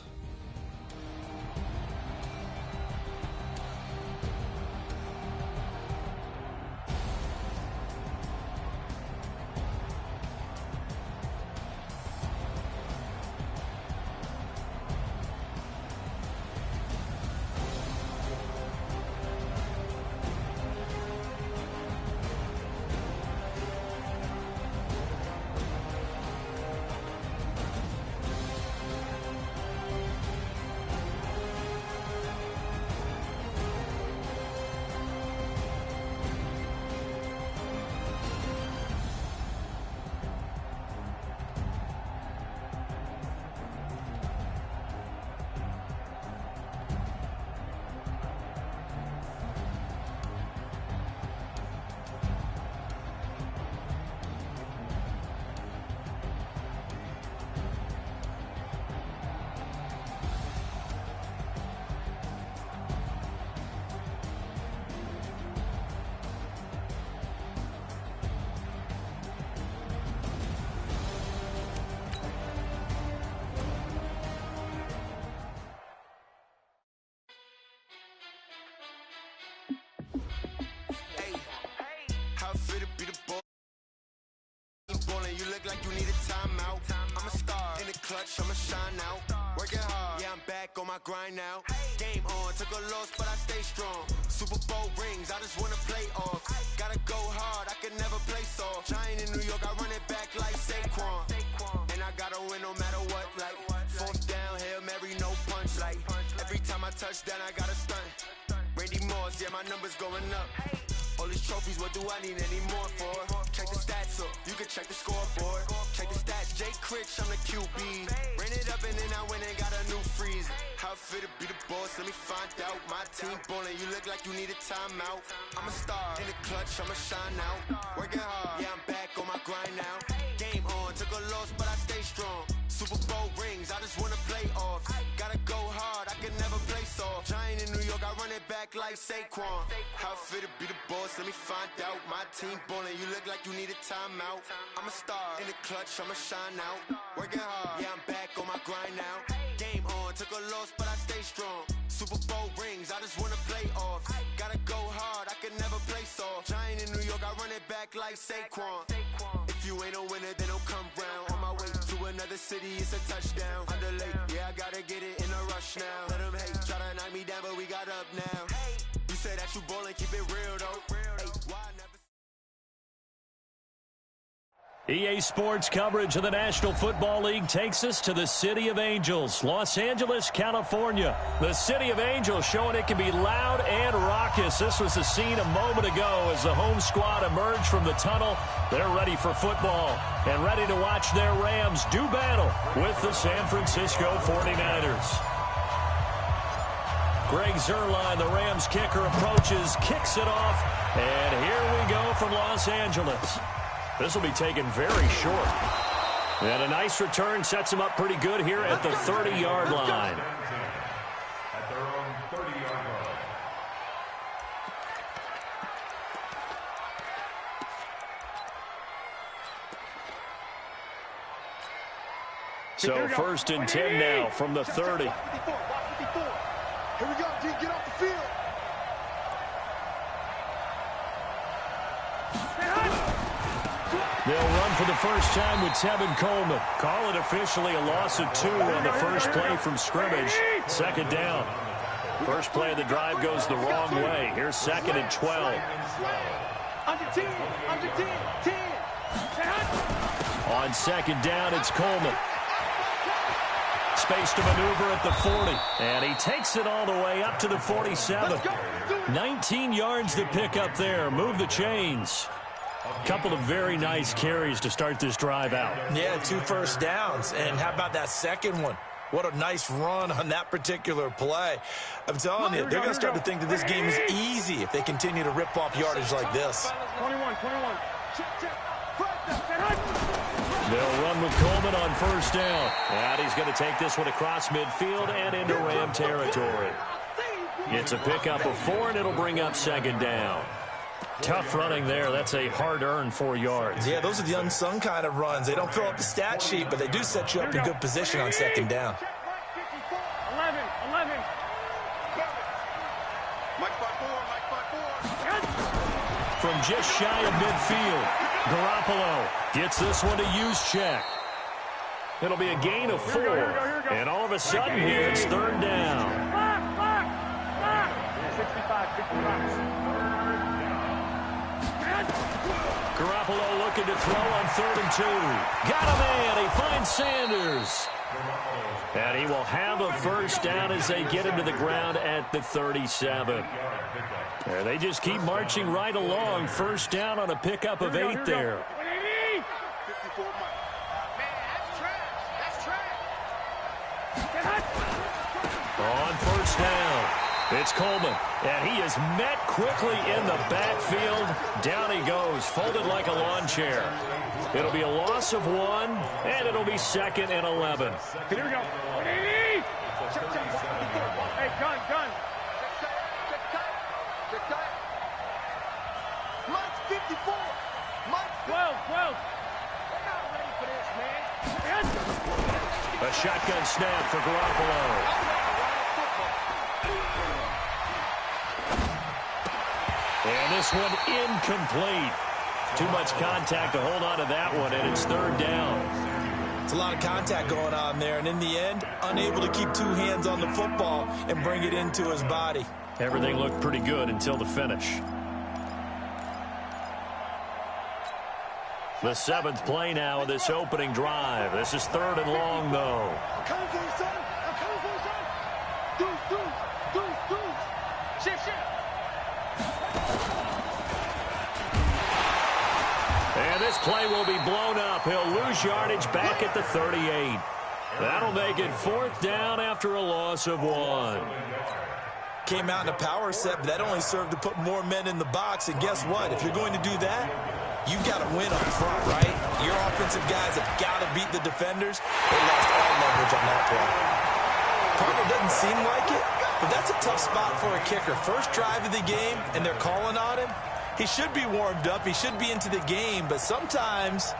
Like you need a timeout. I'm a star in the clutch, I'ma shine out. Working hard, yeah, I'm back on my grind now. Game on, took a loss, but I stay strong. Super Bowl rings, I just wanna play off. Gotta go hard, I can never play soft. Giant in New York, I run it back like Saquon. And I gotta win no matter what, like fourth down, Hail Mary, no punch. Like every time I touch down, I gotta stunt. Randy Moss, yeah, my number's going up. All these trophies, what do I need any more for? Check the stats up, you can check the scoreboard. Check the stats, Jake Critch, I'm the QB. Ran it up and then I went and got a new freeze. How it fit to be the boss, let me find out. My team ballin', you look like you need a timeout. I'm a star in the clutch, I'ma shine out. Working hard, yeah, I'm back on my grind now. Game on, took a loss, but I stay strong. Super Bowl rings, I just wanna play off. Gotta go hard, I can never play back like Saquon. How fit to be the boss, let me find out. My team ballin', you look like you need a timeout. I'm a star in the clutch, I'ma shine out. Working hard, yeah, I'm back on my grind now. Game on, took a loss, but I stay strong. Super Bowl rings, I just wanna play off. Gotta go hard, I can never play soft. Giant in New York, I run it back like Saquon. If you ain't a winner, then don't come round. On my way to another city, it's a touchdown. Underlay, yeah, I gotta get it in a rush now. Let them hate, try to knock me down, but we got up now. You say that you ballin', keep it real though. Hey, why I never... EA Sports coverage of the National Football League takes us to the City of Angels, Los Angeles, California. The City of Angels showing it can be loud and raucous. This was the scene a moment ago as the home squad emerged from the tunnel. They're ready for football and ready to watch their Rams do battle with the San Francisco 49ers. Greg Zuerlein, the Rams kicker, approaches, kicks it off, and here we go from Los Angeles. This will be taken very short. And a nice return sets him up pretty good here at the 30-yard line. At their own 30-yard line. So first and 10 now from the 30. 54, 54. Here we go, D, get off the field. They'll run for the first time with Tevin Coleman. Call it officially a loss of 2 on the first play from scrimmage. Second down. First play of the drive goes the wrong way. Here's second and 12. Under 10, 10. On second down, it's Coleman. Space to maneuver at the 40. And he takes it all the way up to the 47. 19 yards to pick up there. Move the chains. Couple of very nice carries to start this drive out. Yeah, 2 first downs. And how about that second one? What a nice run on that particular play. I'm telling you, they're going to start to think that this game is easy if they continue to rip off yardage like this. 21. They'll run with Coleman on first down. And he's going to take this one across midfield and into Ram territory. It's a pickup of 4, and it'll bring up second down. Tough running there. That's a hard-earned 4 yards. Yeah, those are the unsung kind of runs. They don't fill up the stat sheet, but they do set you up in good position on second down. 11. Mike 5-4. From just shy of midfield, Garoppolo gets this one to Juszczyk. It'll be a gain of 4. And all of a sudden here, it's third down. 65. Garoppolo looking to throw on 3rd and 2. Got a man. He finds Sanders. And he will have a first down as they get him to the ground at the 37. And they just keep marching right along. First down on a pickup of 8 there. 54, Mike. On first down, it's Coleman, and he is met quickly in the backfield. Down he goes, folded like a lawn chair. It'll be a loss of 1, and it'll be second and 11. Here we go. Hey, gun. Mike's 54. Mike's 12. We're not ready for this, man. A shotgun snap for Garoppolo. And this one incomplete. Too much contact to hold on to that one, and it's third down. It's a lot of contact going on there, and in the end, unable to keep 2 hands on the football and bring it into his body. Everything looked pretty good until the finish. The 7th play now of this opening drive. This is 3rd and long, though. I'm coming for you, son. Deuce. Shift. And this play will be blown up. He'll lose yardage back at the 38. That'll make it 4th down after a loss of 1. Came out in a power set, but that only served to put more men in the box. And guess what? If you're going to do that, you've got to win up front, right? Your offensive guys have got to beat the defenders. They lost all leverage on that play. Partner doesn't seem like it, But that's a tough spot for a kicker. First drive of the game, and they're calling on him. He should be warmed up. He should be into the game. But sometimes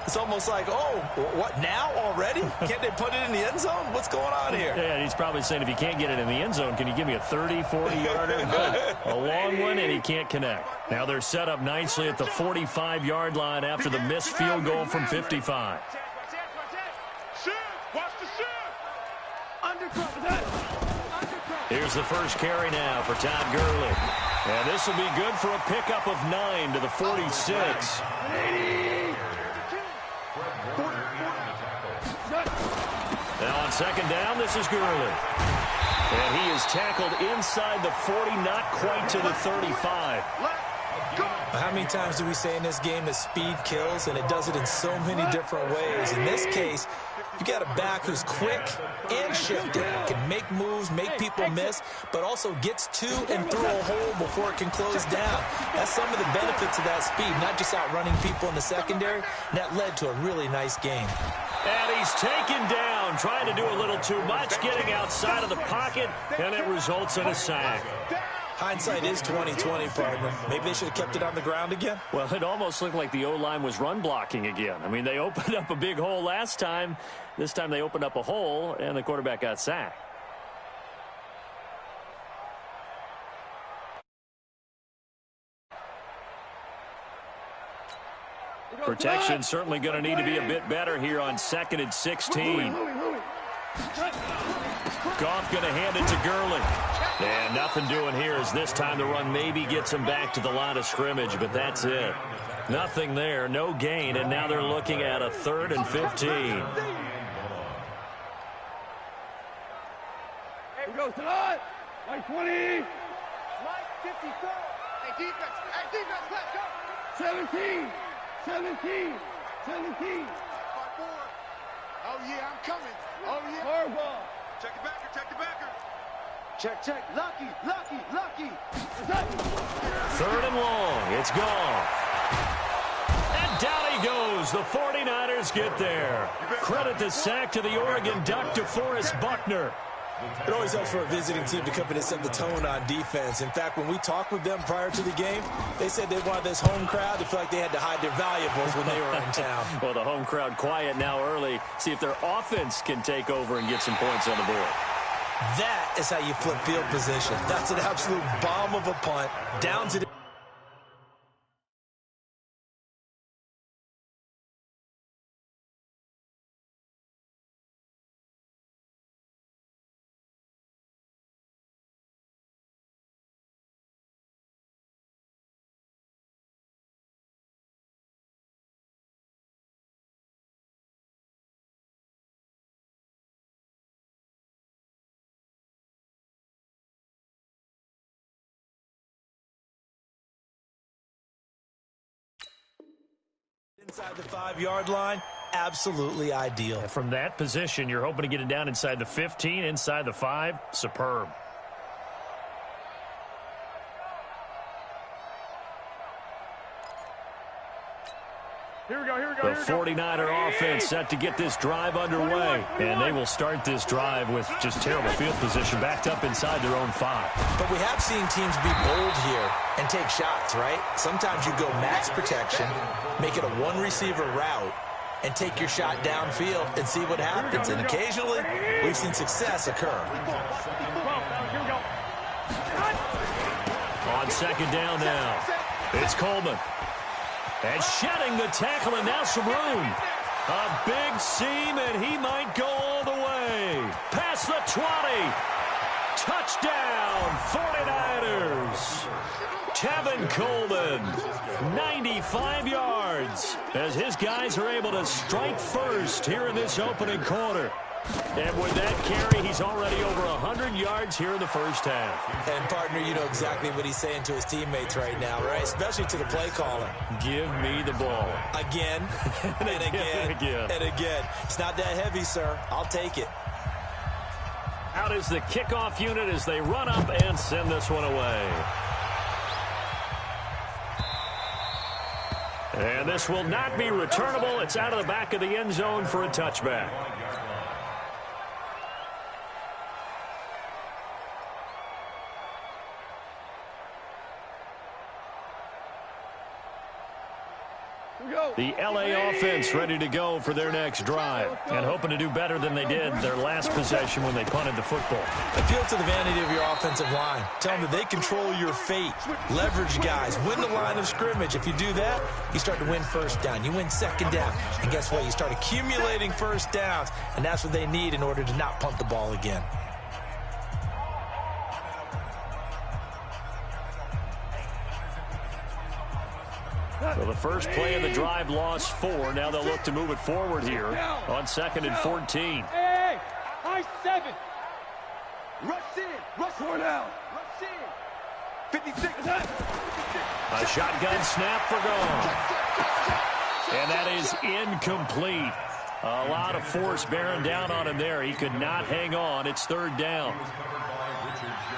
it's almost like, oh, what, now already? Can't they put it in the end zone? What's going on here? Yeah, and he's probably saying, if you can't get it in the end zone, can you give me a 30, 40-yarder? A long one, and he can't connect. Now they're set up nicely at the 45-yard line after the missed field goal from 55. Here's the first carry now for Todd Gurley. And this will be good for a pickup of 9 to the 46. Now on second down, this is Gurley. And he is tackled inside the 40, not quite to the 35. How many times do we say in this game that speed kills, and it does it in so many different ways? In this case, you got a back who's quick and shifty, can make moves, make people miss, but also gets to and through a hole before it can close down. That's some of the benefits of that speed, not just outrunning people in the secondary. And that led to a really nice game. And he's taken down, trying to do a little too much, getting outside of the pocket, and it results in a sack. Hindsight is 20/20, partner. Maybe they should have kept it on the ground again. Well, it almost looked like the O-line was run blocking again. I mean, they opened up a big hole last time. This time they opened up a hole, and the quarterback got sacked. Protection certainly going to need to be a bit better here on 2nd and 16. Goff going to hand it to Gurley. And nothing doing here as this time the run maybe gets him back to the line of scrimmage, but that's it. Nothing there, no gain, and now they're looking at a 3rd and 15. Here we go, tonight. Mike 20. Mike 54. Hey, defense, let's go. 17. 17. 17. 5-4. Oh, yeah, I'm coming. Oh, yeah. Harbaugh. Check the backer, check the backer. Check. Lucky. 3rd and long. It's gone. And down he goes. The 49ers get there. Credit the sack to the Oregon Duck, DeForest Buckner. It always helps for a visiting team to come in and set the tone on defense. In fact, when we talked with them prior to the game, they said they wanted this home crowd to feel like they had to hide their valuables when they were in town. Well, the home crowd quiet now early. See if their offense can take over and get some points on the board. That is how you flip field position. That's an absolute bomb of a punt. Down to the... Inside the 5-yard line, absolutely ideal. From that position, you're hoping to get it down inside the 15, inside the 5. Superb. Here we go. The 49er offense set to get this drive underway. And they will start this drive with just terrible field position, backed up inside their own 5. But we have seen teams be bold here and take shots, right? Sometimes you go max protection, make it a one-receiver route, and take your shot downfield and see what happens. And occasionally, we've seen success occur. On second down now, it's Coleman. And shedding the tackle, and now some room. A big seam, and he might go all the way. Past the 20. Touchdown, 49ers. Tevin Coleman, 95 yards, as his guys are able to strike first here in this opening quarter. And with that carry, he's already over 100 yards here in the first half. And, partner, you know exactly what he's saying to his teammates right now, right? Especially to the play caller. Give me the ball. Again, and again, and again. It's not that heavy, sir. I'll take it. Out is the kickoff unit as they run up and send this one away. And this will not be returnable. It's out of the back of the end zone for a touchback. The LA offense ready to go for their next drive and hoping to do better than they did their last possession when they punted the football. Appeal to the vanity of your offensive line. Tell them that they control your fate. Leverage guys. Win the line of scrimmage. If you do that, you start to win first down. You win second down. And guess what? You start accumulating first downs. And that's what they need in order to not punt the ball again. So the first play of the drive lost 4. Now they'll look to move it forward here on 2nd and 14. Hey, high 7. Rush in. Rush 4 down. Rush in. 56. A shotgun snap for gone. And that is incomplete. A lot of force bearing down on him there. He could not hang on. It's 3rd down.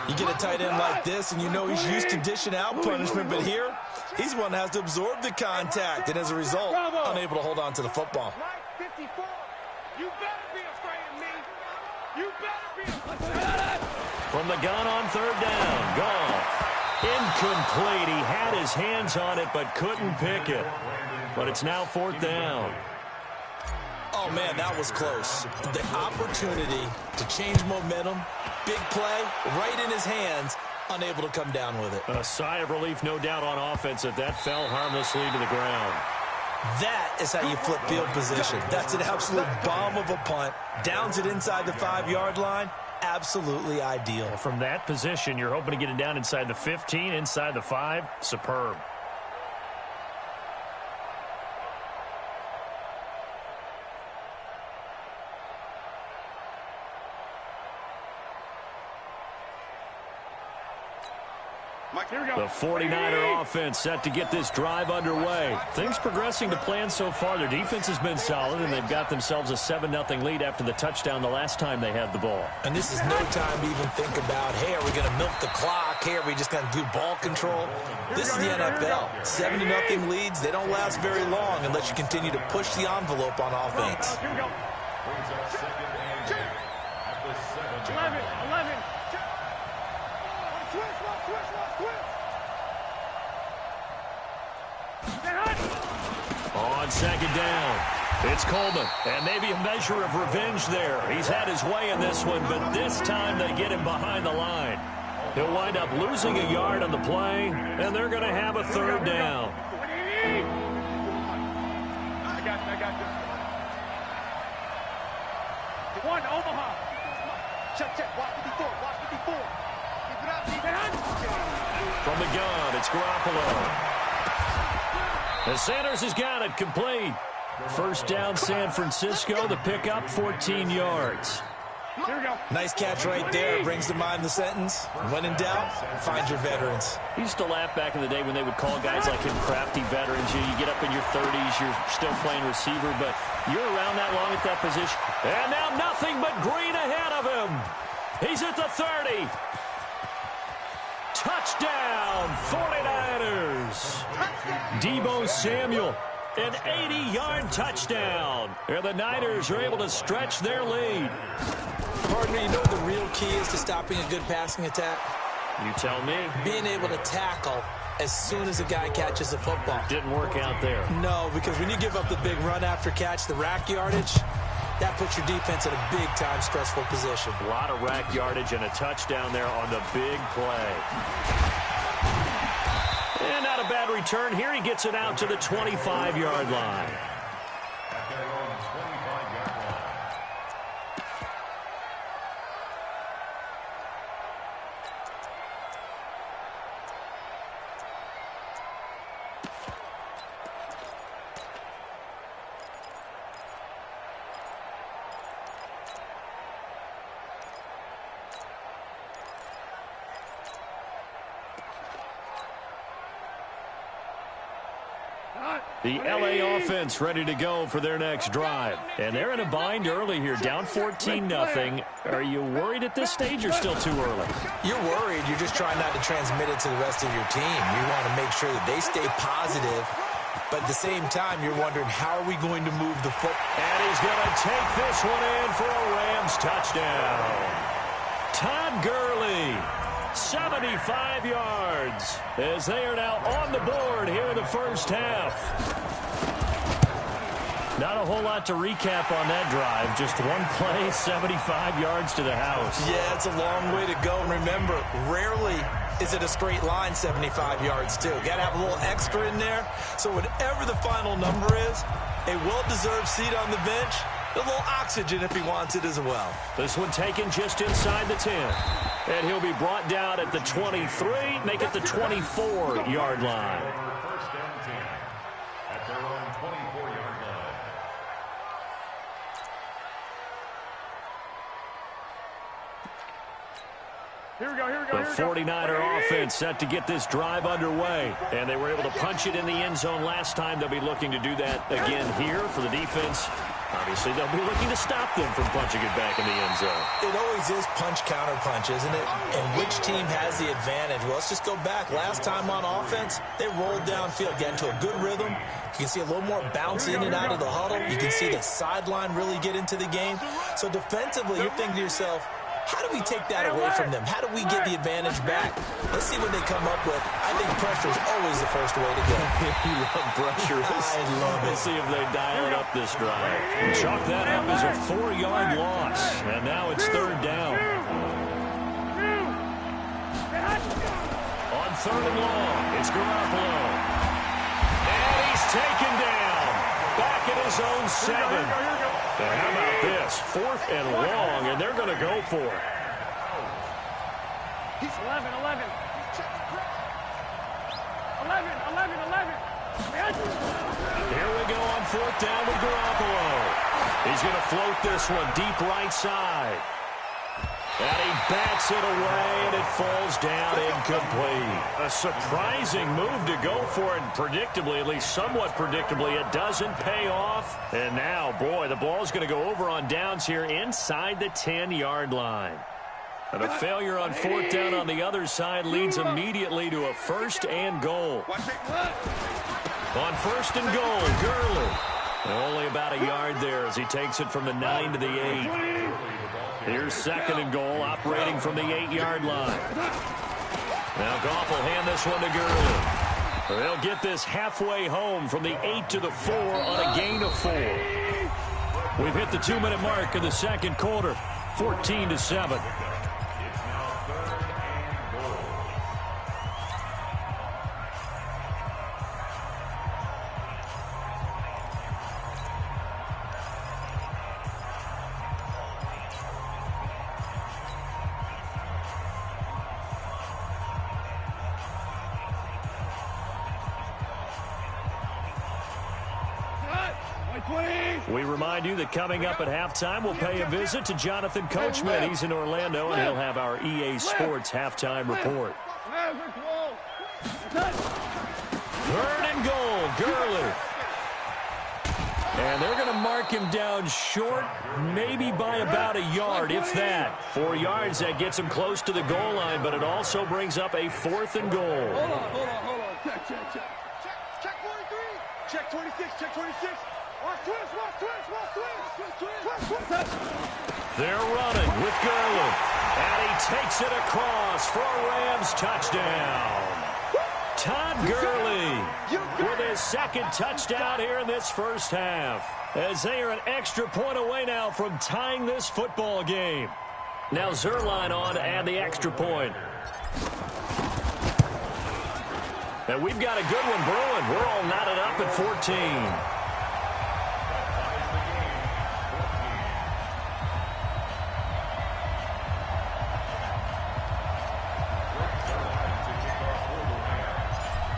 You get a tight end like this, and you know he's used to dishing out punishment, but here, he's the one that has to absorb the contact, and as a result, unable to hold on to the football. 54. You better be afraid of me. You better be afraid. From the gun on 3rd down. Goff. Incomplete. He had his hands on it, but couldn't pick it. But it's now 4th down. Oh, man, that was close. The opportunity to change momentum, big play, right in his hands, unable to come down with it. A sigh of relief, no doubt, on offense that fell harmlessly to the ground. That is how you flip field position. That's an absolute bomb of a punt. Downs it inside the 5-yard line. Absolutely ideal. From that position, you're hoping to get it down inside the 15, inside the 5. Superb. The 49er offense set to get this drive underway. Things progressing to plan so far. Their defense has been solid, and they've got themselves a 7-0 lead after the touchdown the last time they had the ball. And this is no time to even think about, hey, are we going to milk the clock? Hey, are we just going to do ball control? This is the NFL. 7-0 leads, they don't last very long unless you continue to push the envelope on offense. Brings up 2nd and 8 at the 7. 11. On 2nd down, it's Coleman, and maybe a measure of revenge there. He's had his way in this one, but this time they get him behind the line. He'll wind up losing a yard on the play, and they're going to have a 3rd down. I got this. One, Omaha. Check. Watch 54. Watch 54. From the gun, it's Garoppolo. And Sanders has got it complete. 1st down, San Francisco. The pickup, 14 yards. Here we go. Nice catch right there. Brings to mind the sentence, when in doubt, find your veterans. He used to laugh back in the day when they would call guys like him crafty veterans. You get up in your 30s, you're still playing receiver, but you're around that long at that position. And now nothing but green ahead of him. He's at the 30. Touchdown, 49ers. Deebo Samuel, an 80-yard touchdown. And the Niners are able to stretch their lead. Partner, you know what the real key is to stopping a good passing attack? You tell me. Being able to tackle as soon as a guy catches the football. Didn't work out there. No, because when you give up the big run after catch, the rack yardage, that puts your defense in a big-time stressful position. A lot of rack yardage and a touchdown there on the big play. And not a bad return. Here he gets it out to the 25-yard line. At their own 25-yard line. The LA offense ready to go for their next drive. And they're in a bind early here, down 14-0. Are you worried at this stage or still too early? You're worried. You're just trying not to transmit it to the rest of your team. You want to make sure that they stay positive. But at the same time, you're wondering, how are we going to move the football? And he's going to take this one in for a Rams touchdown. Todd Gurley, 75 yards, as they are now on the board here in the first half. Not a whole lot to recap on that drive. Just one play, 75 yards to the house. Yeah, it's a long way to go. And remember, rarely is it a straight line 75 yards, too. Got to have a little extra in there. So whatever the final number is, a well-deserved seat on the bench, a little oxygen if he wants it as well. This one taken just inside the 10. And he'll be brought down at the 23, make it the 24-yard line. First down 10 at their own 24-yard line. Here we go, here we go, The 49er offense set to get this drive underway. And they were able to punch it in the end zone last time. They'll be looking to do that again here for the defense. Obviously, they'll be looking to stop them from punching it back in the end zone. It always is punch-counter-punch, isn't it? And which team has the advantage? Well, let's just go back. Last time on offense, they rolled downfield, get into a good rhythm. You can see a little more bounce in and out of the huddle. You can see the sideline really get into the game. So defensively, you're thinking to yourself, how do we take that away from them? How do we get the advantage back? Let's see what they come up with. I think pressure is always the first way to go. You love pressure. I love it. Let's see if they dial it up this drive. And chalk that up as a 4-yard loss. And now it's third down. On third and long, it's Garoppolo. And he's taken down. Back at his own 7. And how about this? 4th and long, and they're going to go for it. He's 11. 11. Here we go on 4th down with Garoppolo. He's going to float this one deep right side. And he bats it away, and it falls down incomplete. A surprising move to go for it, and predictably, at least somewhat predictably, it doesn't pay off. And now, boy, the ball's going to go over on downs here inside the 10-yard line. And a failure on 4th down on the other side leads immediately to a 1st and goal. On 1st and goal, Gurley. Only about a yard there as he takes it from the 9 to the 8. Here's 2nd and goal, operating from the 8-yard line. Now Goff will hand this one to Gurley. They'll get this halfway home from the 8 to the 4 on a gain of 4. We've hit the 2-minute mark in the second quarter, 14-7. We remind you that coming up at halftime, we'll pay a visit to Jonathan Coachman. He's in Orlando, and he'll have our EA Sports halftime report. 3rd and goal, Gurley. And they're going to mark him down short, maybe by about a yard, if that. 4 yards, that gets him close to the goal line, but it also brings up a 4th and goal. Hold on. Check. Check 43. Check 26. Check 26. Watch twist. They're running with Gurley. And he takes it across for a Rams touchdown. Todd Gurley with his 2nd touchdown here in this first half. As they are an extra point away now from tying this football game. Now Zuerlein on to add the extra point. And we've got a good one brewing. We're all knotted up at 14.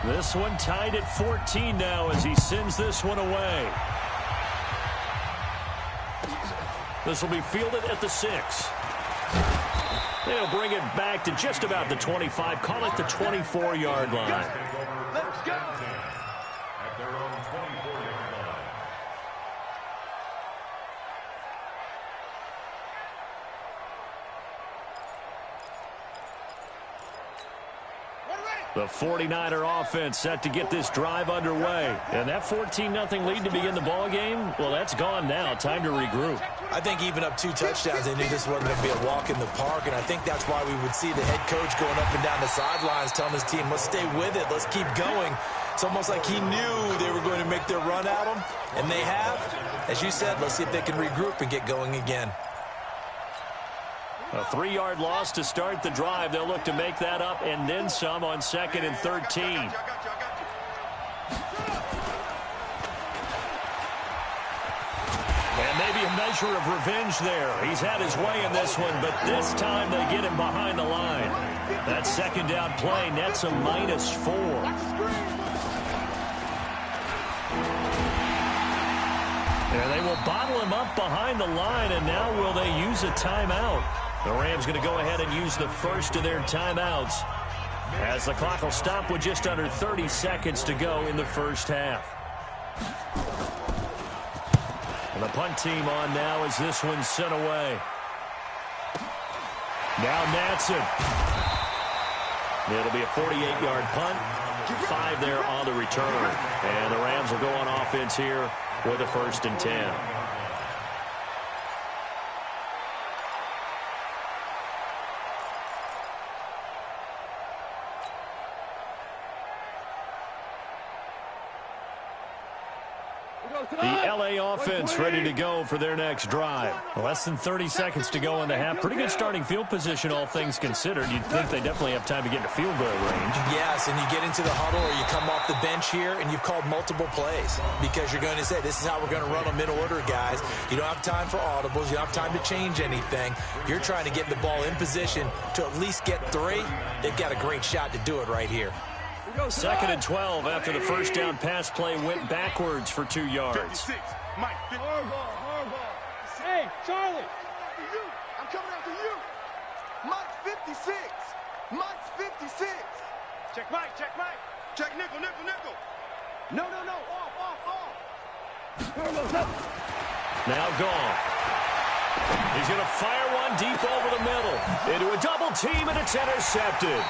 This one tied at 14 now as he sends this one away. This will be fielded at the 6. They'll bring it back to just about the 25. Call it the 24-yard line. Let's go. At their own 24-yard line. The 49er offense set to get this drive underway. And that 14-0 lead to begin the ball game, well, that's gone now. Time to regroup. I think even up 2 touchdowns, they knew this wasn't going to be a walk in the park, and I think that's why we would see the head coach going up and down the sidelines telling his team, let's stay with it, let's keep going. It's almost like he knew they were going to make their run at him, and they have. As you said, let's see if they can regroup and get going again. A 3-yard loss to start the drive. They'll look to make that up and then some on 2nd and 13. And maybe a measure of revenge there. He's had his way in this one, but this time they get him behind the line. That 2nd down play nets a -4. And they will bottle him up behind the line, and now will they use a timeout? The Rams going to go ahead and use the first of their timeouts as the clock will stop with just under 30 seconds to go in the first half. And the punt team on now as this one's sent away. Now Natson. It'll be a 48-yard punt. 5 there on the return. And the Rams will go on offense here with a 1st and 10. The L.A. offense ready to go for their next drive. Less than 30 seconds to go in the half. Pretty good starting field position, all things considered. You'd think they definitely have time to get into field goal range. Yes, and you get into the huddle or you come off the bench here and you've called multiple plays because you're going to say, this is how we're going to run them in order, guys. You don't have time for audibles. You don't have time to change anything. You're trying to get the ball in position to at least get 3. They've got a great shot to do it right here. 2nd and 12 after the first down pass play went backwards for 2 yards. Mike, hardball. Hey, Charlie. I'm coming after you. Mike's 56. Mike's 56. Check Mike. Check nickel. No. Off. Now gone. He's going to fire one deep over the middle. Into a double team, and it's intercepted.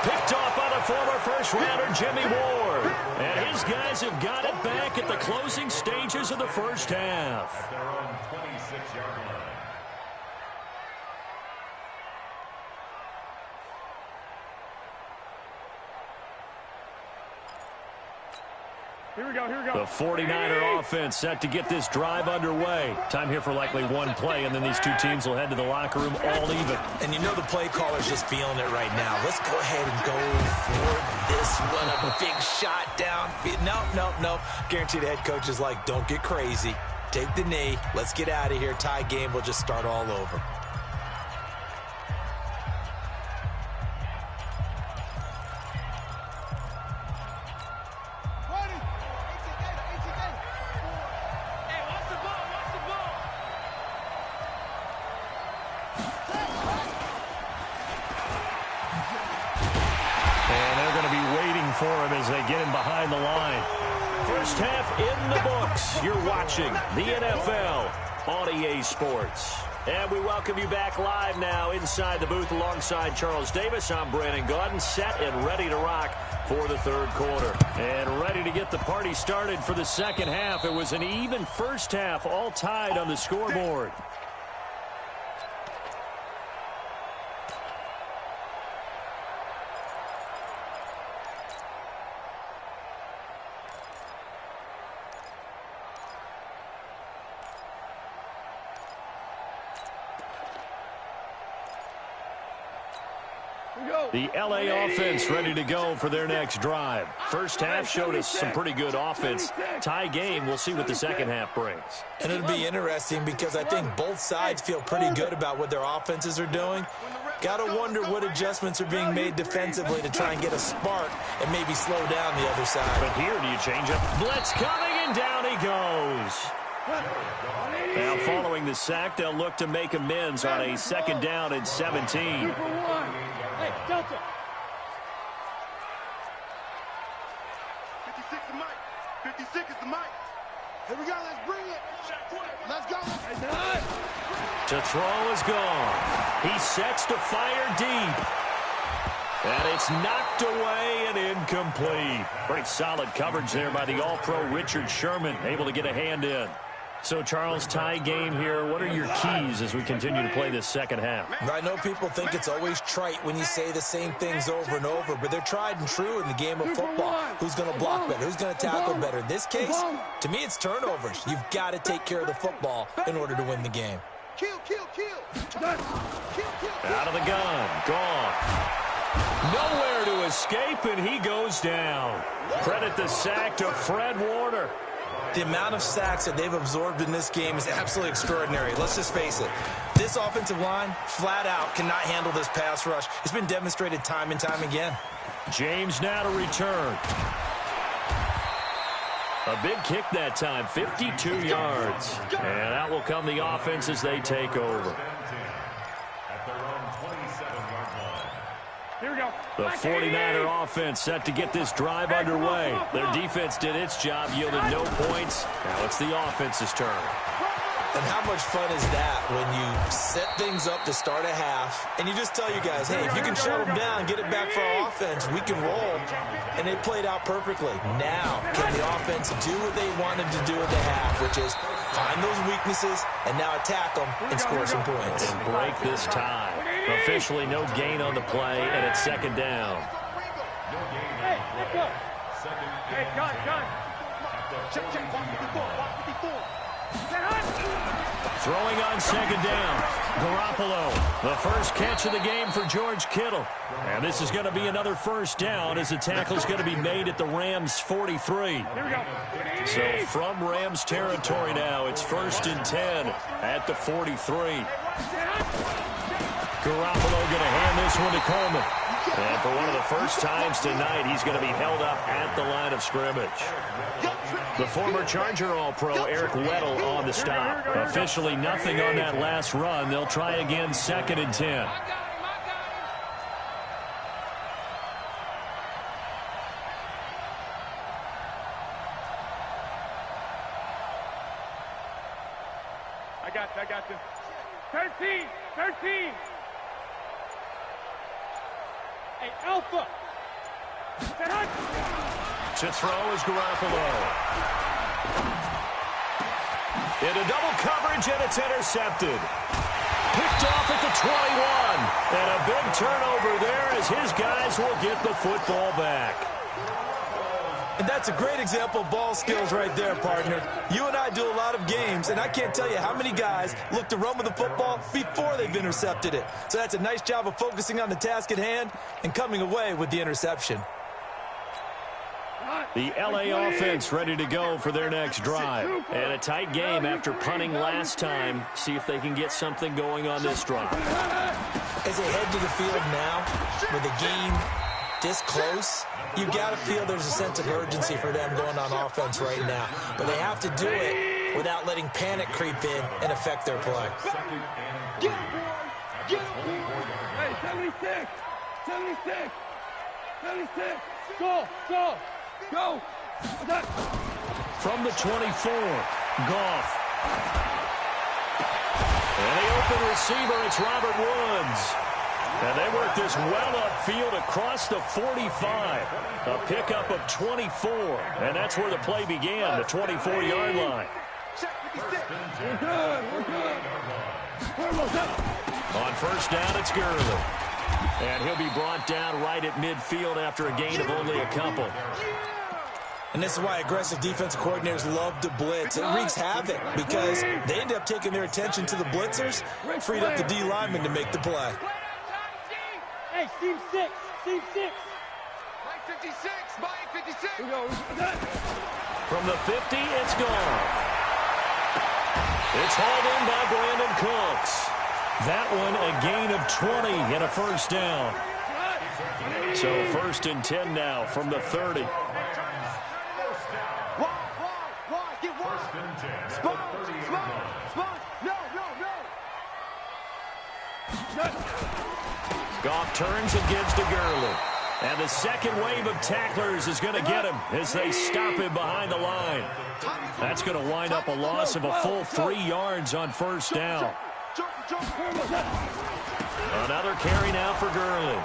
Picked off by the former first-rounder Jimmy Ward. And his guys have got it back at the closing stages of the first half. At their own 26-yard line. Here we go. The 49er offense set to get this drive underway. Time here for likely one play, and then these two teams will head to the locker room all even. And you know the play caller's just feeling it right now. Let's go ahead and go for this one. A big shot down. Nope. Guaranteed the head coach is like, don't get crazy. Take the knee. Let's get out of here. Tie game. We'll just start all over. For him as they get him behind the line. First half in the books. You're watching the NFL on EA Sports. And we welcome you back live now inside the booth alongside Charles Davis. I'm Brandon Gaudin, set and ready to rock for the third quarter. And ready to get the party started for the second half. It was an even first half, all tied on the scoreboard. The L.A. offense ready to go for their next drive. First half showed us some pretty good offense. Tie game, we'll see what the second half brings. And it'll be interesting because I think both sides feel pretty good about what their offenses are doing. Got to wonder what adjustments are being made defensively to try and get a spark and maybe slow down the other side. But here, do you change it? Blitz coming, and down he goes. Now following the sack, they'll look to make amends on a 2nd down and 17. Hey, Delta. 56 is Mike. 56 is the Mike. Here we go. Let's bring it. Let's go. To throw is gone. He sets to fire deep. And it's knocked away and incomplete. Pretty solid coverage there by the All-Pro Richard Sherman. Able to get a hand in. So, Charles, tie game here. What are your keys as we continue to play this second half? I know people think it's always trite when you say the same things over and over, but they're tried and true in the game of football. Who's going to block better? Who's going to tackle better? In this case, to me, it's turnovers. You've got to take care of the football in order to win the game. Out of the gun. Gone. Nowhere to escape, and he goes down. Credit the sack to Fred Warner. The amount of sacks that they've absorbed in this game is absolutely extraordinary. Let's just face it. This offensive line, flat out, cannot handle this pass rush. It's been demonstrated time and time again. James now to return. A big kick that time, 52 yards. And out will come the offense as they take over. Here we go. The 49er offense set to get this drive underway. Their defense did its job, yielded no points. Now it's the offense's turn. And how much fun is that when you set things up to start a half and you just tell you guys, hey, if you can shut them down, get it back for our offense, we can roll. And they played out perfectly. Now, can the offense do what they wanted to do at the half, which is find those weaknesses and now attack them and score some points. And break this tie. Officially no gain on the play, and it's second down. Hey, let's go. Hey, gun. Check, 154. Throwing on second down. Garoppolo, the first catch of the game for George Kittle. And this is going to be another first down as the tackle's going to be made at the Rams' 43. Here we go. So from Rams territory now, it's 1st and 10 at the 43. Garoppolo going to hand this one to Coleman. And for one of the first times tonight, he's going to be held up at the line of scrimmage. The former Charger All-Pro Eric Weddle on the stop. Officially nothing on that last run. They'll try again 2nd and 10. I got this. 13. Hey, Alpha. To throw is Garoppolo. Into double coverage, and it's intercepted. Picked off at the 21. And a big turnover there as his guys will get the football back. And that's a great example of ball skills right there, partner. You and I do a lot of games, and I can't tell you how many guys look to run with the football before they've intercepted it. So that's a nice job of focusing on the task at hand and coming away with the interception. The LA offense ready to go for their next drive. And a tight game after punting last time. See if they can get something going on this drive. As they head to the field now, with the game this close, you've got to feel there's a sense of urgency for them going on offense right now. But they have to do it without letting panic creep in and affect their play. Get it, Hey, 76. Go. From the 24, Goff. And the open receiver, it's Robert Woods. And they work this well upfield across the 45. A pickup of 24. And that's where the play began, the 24-yard line. We're good. On first down, it's Gurley. And he'll be brought down right at midfield after a gain of only a couple. And this is why aggressive defensive coordinators love to blitz. It wreaks havoc because they end up taking their attention to the blitzers, freed up the D lineman to make the play. Hey, Team 6. Mike 56. Here we go. From the 50, it's gone. It's hauled in by Brandon Cooks. That one a gain of 20 and a first down. So 1st and 10 now from the 30. Get one. Spawn. No. Goff turns and gives to Gurley. And the second wave of tacklers is going to get him as they stop him behind the line. That's going to wind up a loss of a full 3 yards on first down. Another carry now for Gurley.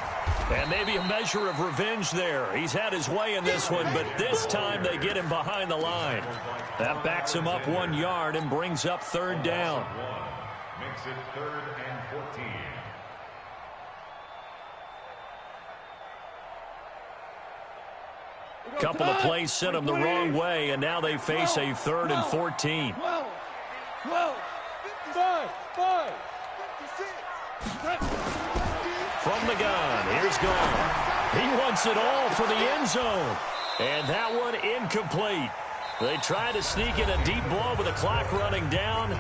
And maybe a measure of revenge there. He's had his way in this one, but this time they get him behind the line. That backs him up 1 yard and brings up third down. Makes it 3rd and 14. Couple of plays sent them the wrong way, and now they face a 3rd and 14. 12, 5. From the gun, here's Gone. He wants it all for the end zone. And that one incomplete. They try to sneak in a deep blow with the clock running down,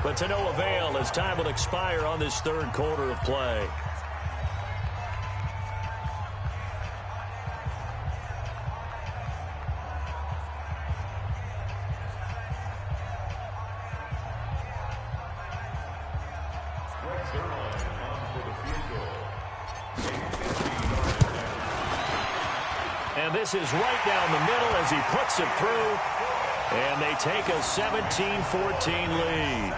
but to no avail as time will expire on this third quarter of play. And this is right down the middle as he puts it through. And they take a 17-14 lead.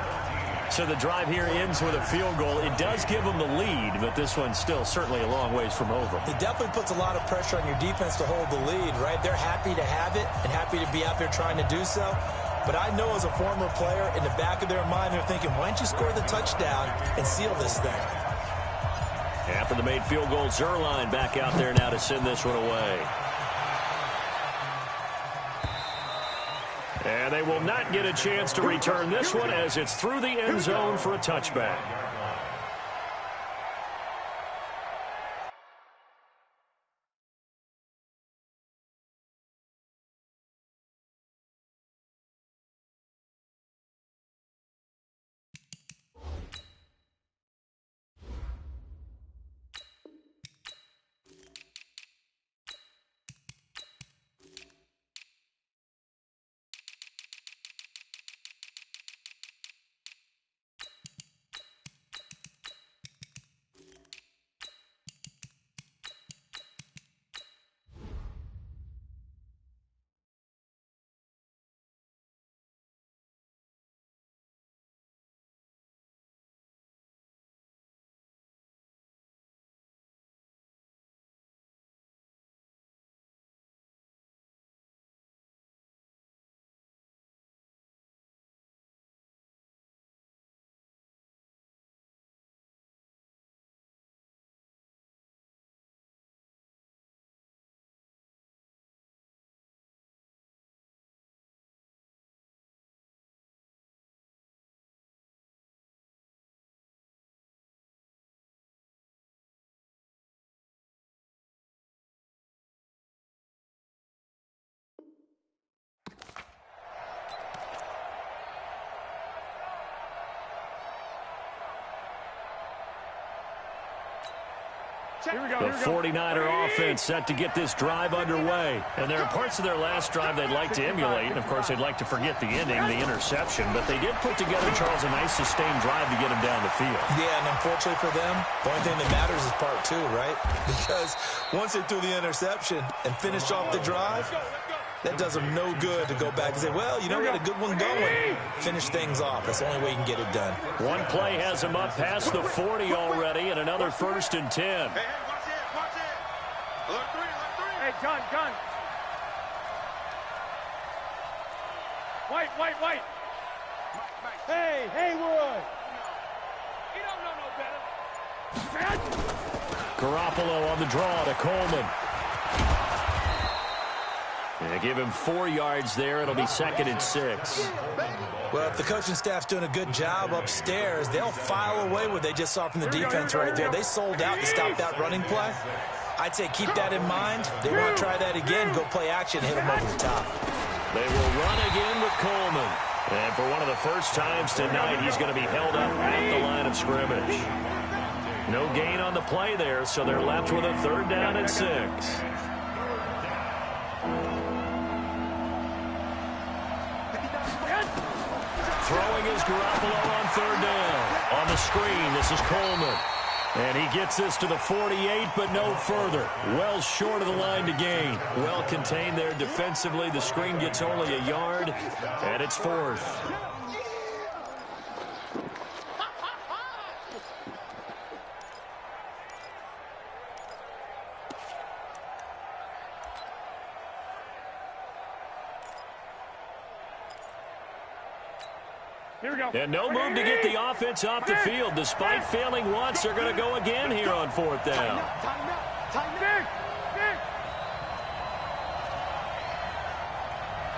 So the drive here ends with a field goal. It does give them the lead, but this one's still certainly a long ways from over. It definitely puts a lot of pressure on your defense to hold the lead, right? They're happy to have it and happy to be out there trying to do so. But I know as a former player, in the back of their mind, they're thinking, why don't you score the touchdown and seal this thing? After the made field goal, Zuerlein back out there now to send this one away. And they will not get a chance to return this one as it's through the end zone for a touchback. The 49er offense set to get this drive underway. And there are parts of their last drive they'd like to emulate. And, of course, they'd like to forget the ending, the interception. But they did put together, Charles, a nice sustained drive to get them down the field. Yeah, and unfortunately for them, the only thing that matters is part 2, right? Because once they threw the interception and finished off the drive, that does them no good to go back and say, well, you know, we got a good one going. Finish things off. That's the only way you can get it done. One play has them up past the 40 already, and another 1st and 10. Hey, watch it. Look three. Hey, gun. White. Hey, Haywood. You don't know no better. Garoppolo on the draw to Coleman. And they give him 4 yards there. It'll be 2nd and 6. Well, if the coaching staff's doing a good job upstairs, they'll file away what they just saw from the defense right there. They sold out to stop that running play. I'd say keep that in mind. They want to try that again, go play action, hit them over the top. They will run again with Coleman. And for one of the first times tonight, he's going to be held up at the line of scrimmage. No gain on the play there, so they're left with a 3rd down and 6. Throwing is Garoppolo on 3rd down. On the screen, this is Coleman. And he gets this to the 48, but no further. Well short of the line to gain. Well contained there defensively. The screen gets only a yard, and it's 4th. Here we go. And no move to get the offense off the field. Despite failing once, they're going to go again here on 4th down. Big.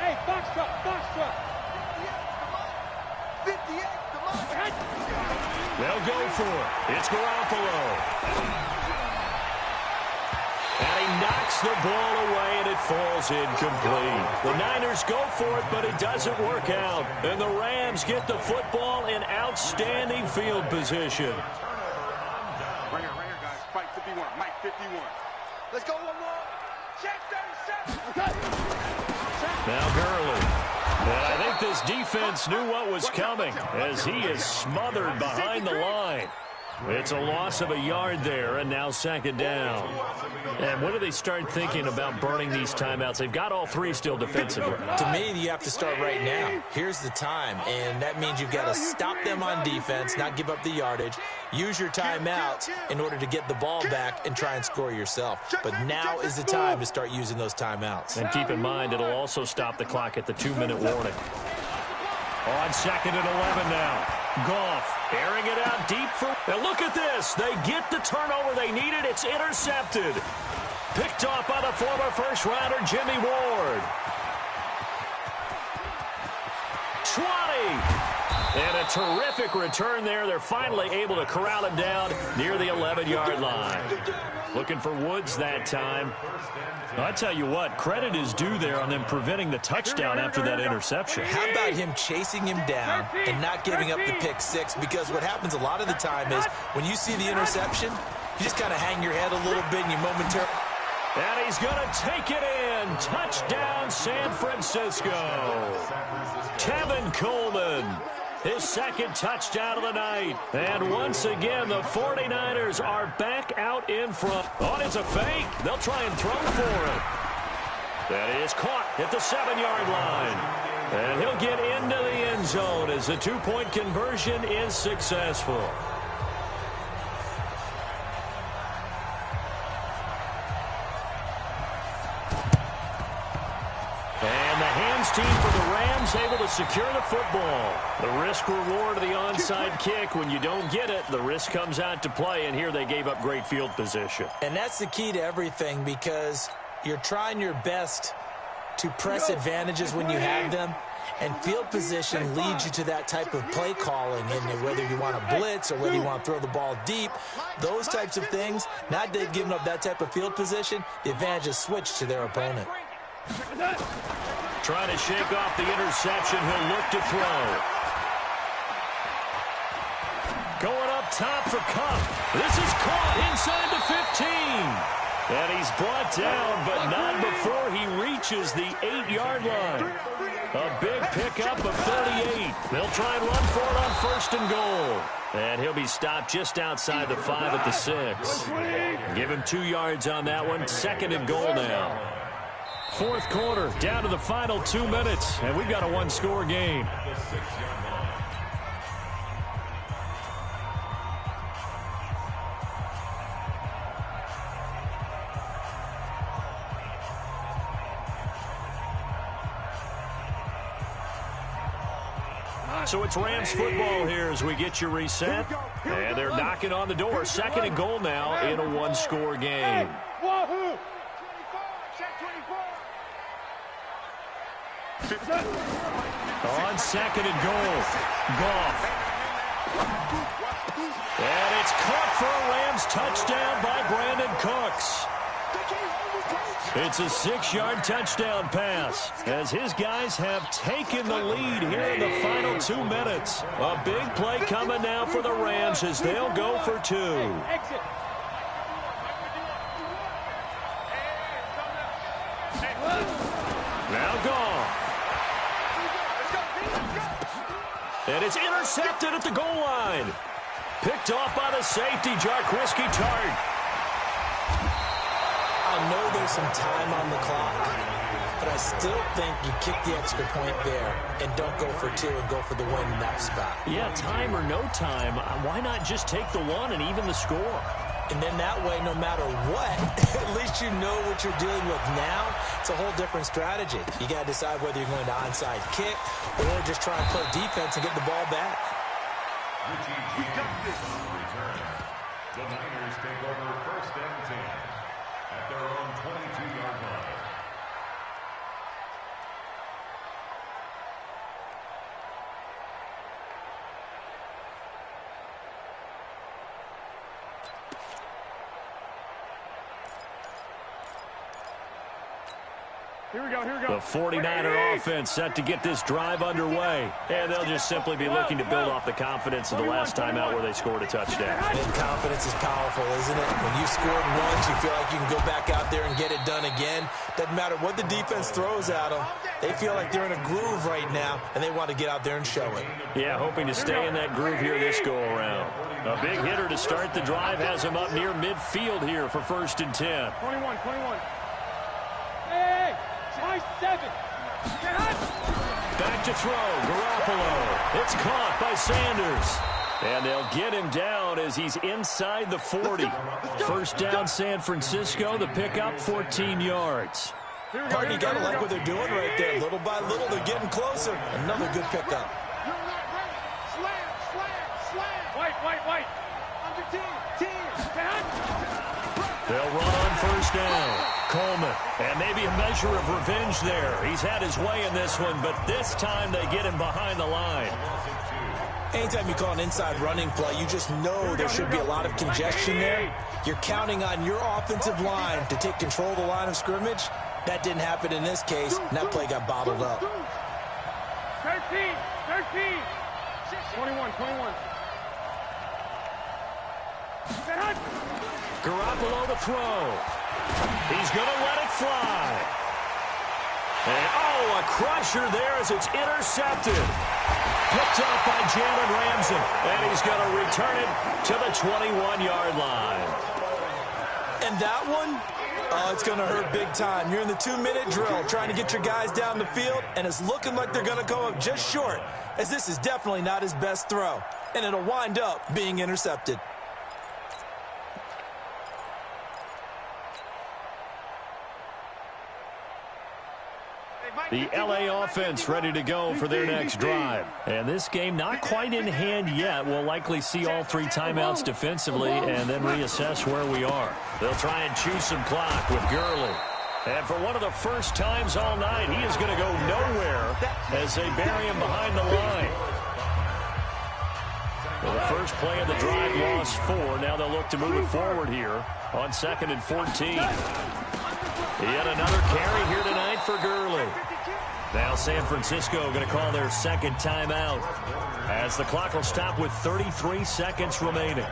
Hey, box truck. 58, come on. They'll go for it. It's Garoppolo. And he knocks the ball away, and it falls incomplete. The Niners go for it, but it doesn't work out. And the Rams get the football in outstanding field position. Right here, guys. Fight 51. Mike 51. Let's go one more. Check 37. Now Gurley. And I think this defense knew what was coming as he is smothered behind the line. It's a loss of a yard there, and now 2nd down. And when do they start thinking about burning these timeouts? They've got all 3 still defensively. To me, you have to start right now. Here's the time, and that means you've got to stop them on defense, not give up the yardage, use your timeouts in order to get the ball back and try and score yourself. But now is the time to start using those timeouts. And keep in mind, it'll also stop the clock at the 2-minute warning. On 2nd and 11 now. Goff airing it out deep for... And look at this. They get the turnover they needed. It's intercepted. Picked off by the former first-rounder, Jimmy Ward. 20. And a terrific return there. They're finally able to corral him down near the 11-yard line. Looking for Woods that time. I tell you what, credit is due there on them preventing the touchdown after that interception. How about him chasing him down and not giving up the pick 6? Because what happens a lot of the time is when you see the interception, you just kind of hang your head a little bit and you momentarily... And he's going to take it in. Touchdown, San Francisco. Tevin Coleman. His 2nd touchdown of the night. And once again, the 49ers are back out in front. Oh, it's a fake. They'll try and throw for it. That is caught at the 7-yard line. And he'll get into the end zone as the 2-point conversion is successful. Team for the Rams able to secure the football. The risk reward of the onside kick. When you don't get it, the risk comes out to play, and here they gave up great field position. And that's the key to everything, because you're trying your best to press advantages when you have them, and field position leads you to that type of play calling, and whether you want to blitz or whether you want to throw the ball deep, those types of things. Not they've given up that type of field position, the advantage is switched to their opponent. Trying to shake off the interception. He'll look to throw. Going up top for Kupp. This is caught inside the 15. And he's brought down, but not before he reaches the 8-yard line. A big pickup of 38. They'll try and run for it on 1st and goal. And he'll be stopped just outside the 5 at the 6. Give him 2 yards on that one. 2nd and goal now. 4th quarter, down to the final 2 minutes, and we've got a 1-score game. So it's Rams football here as we get you reset. And they're knocking on the door. 2nd and goal now in a 1-score game. Wahoo! On 2nd and goal, Goff. And it's caught for a Rams touchdown by Brandon Cooks. It's a 6-yard touchdown pass as his guys have taken the lead here in the final 2 minutes. A big play coming now for the Rams as they'll go for 2. Now Goff. And it's intercepted at the goal line. Picked off by the safety, Jaquiski Tartt. I know there's some time on the clock, but I still think you kick the extra point there and don't go for 2 and go for the win in that spot. Yeah, time or no time, why not just take the 1 and even the score? And then that way, no matter what, at least you know what you're dealing with now. It's a whole different strategy. You got to decide whether you're going to onside kick or just try and play defense and get the ball back. We got this. Return. The Niners take over 1st and 10 at their own 22-yard line. Here we go, here we go. The 49er offense set to get this drive underway. And they'll just simply be looking to build off the confidence of the last time out where they scored a touchdown. And confidence is powerful, isn't it? When you scored once, you feel like you can go back out there and get it done again. Doesn't matter what the defense throws at them. They feel like they're in a groove right now, and they want to get out there and show it. Yeah, hoping to stay in that groove here this go-around. A big hitter to start the drive has him up near midfield here for 1st and 10. 21. Hey! Nice 7. Back to throw. Garoppolo. It's caught by Sanders. And they'll get him down as he's inside the 40. 1st down, San Francisco. The pickup, 14 yards. Partner, you got to like what they're doing right there. Little by little, they're getting closer. Another good pickup. You're not ready. Slam. White. On your team. They'll run on 1st down. Coleman, and maybe a measure of revenge there. He's had his way in this one, but this time they get him behind the line. Anytime you call an inside running play, you just know there should be a lot of congestion there. You're counting on your offensive line to take control of the line of scrimmage. That didn't happen in this case, and that play got bottled up. 13. 21. Garoppolo to throw. He's going to let it fly. And, a crusher there as it's intercepted. Picked up by Jalen Ramsey. And he's going to return it to the 21-yard line. And that one, it's going to hurt big time. You're in the 2-minute drill trying to get your guys down the field, and it's looking like they're going to come up just short, as this is definitely not his best throw. And it'll wind up being intercepted. The LA offense ready to go for their next drive. And this game not quite in hand yet. We'll likely see all 3 timeouts defensively and then reassess where we are. They'll try and chew some clock with Gurley. And for one of the first times all night, he is going to go nowhere as they bury him behind the line. Well, the first play of the drive lost 4. Now they'll look to move it forward here on 2nd and 14. Yet another carry here tonight for Gurley. Now San Francisco going to call their 2nd timeout as the clock will stop with 33 seconds remaining.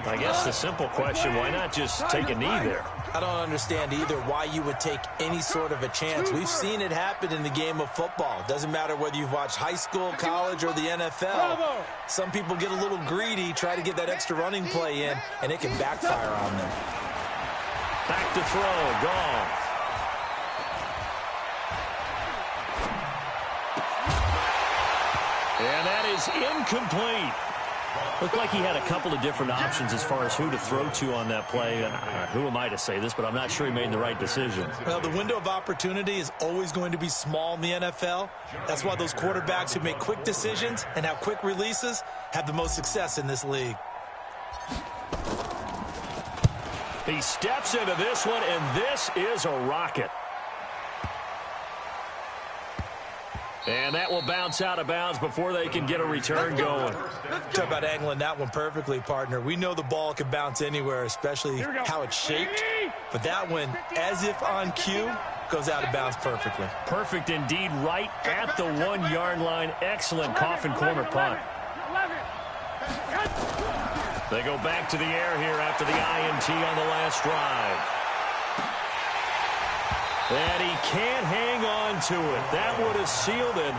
I guess the simple question, why not just take a knee there? I don't understand either why you would take any sort of a chance. We've seen it happen in the game of football. Doesn't matter whether you've watched high school, college, or the NFL. Some people get a little greedy, try to get that extra running play in, and it can backfire on them. Back to throw, Goff. And that is incomplete. Looked like he had a couple of different options as far as who to throw to on that play. And who am I to say this, but I'm not sure he made the right decision. Well, the window of opportunity is always going to be small in the NFL. That's why those quarterbacks who make quick decisions and have quick releases have the most success in this league. He steps into this one, and this is a rocket. And that will bounce out of bounds before they can get a return going. Talk about angling that one perfectly, partner. We know the ball can bounce anywhere, especially how it's shaped. But that one, as if on cue, goes out of bounds perfectly. Perfect indeed, right at the 1-yard line. Excellent coffin corner punt. They go back to the air here after the INT on the last drive. And he can't hang on to it. That would have sealed it.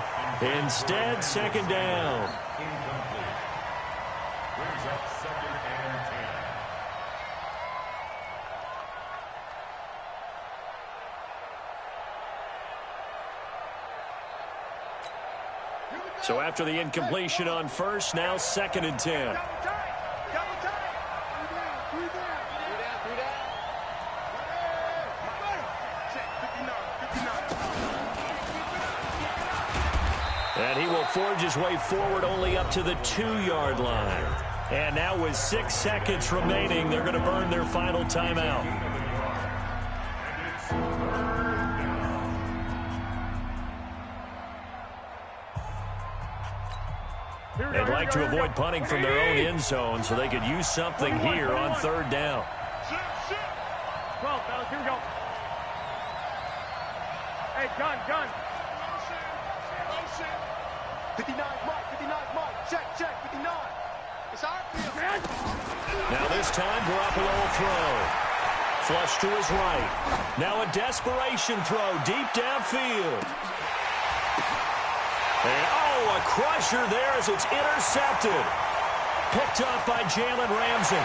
Instead, 2nd down. Incomplete. Brings up 2nd and 10. So after the incompletion on first, now 2nd and 10. Double time. 3 down. He'll forge his way forward only up to the 2-yard line. And now with 6 seconds remaining, they're going to burn their final timeout. They'd like to avoid punting from their own end zone, so they could use something here on 3rd down. 12, fellas, here we go. Hey, gun. 59, Mike, check, 59. It's our field, man. Now this time, Garoppolo will throw. Flush to his right. Now a desperation throw deep downfield. And, a crusher there as it's intercepted. Picked up by Jalen Ramsey.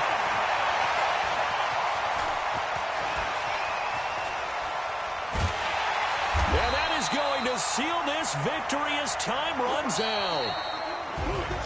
And that is going to seal this victory as time runs out.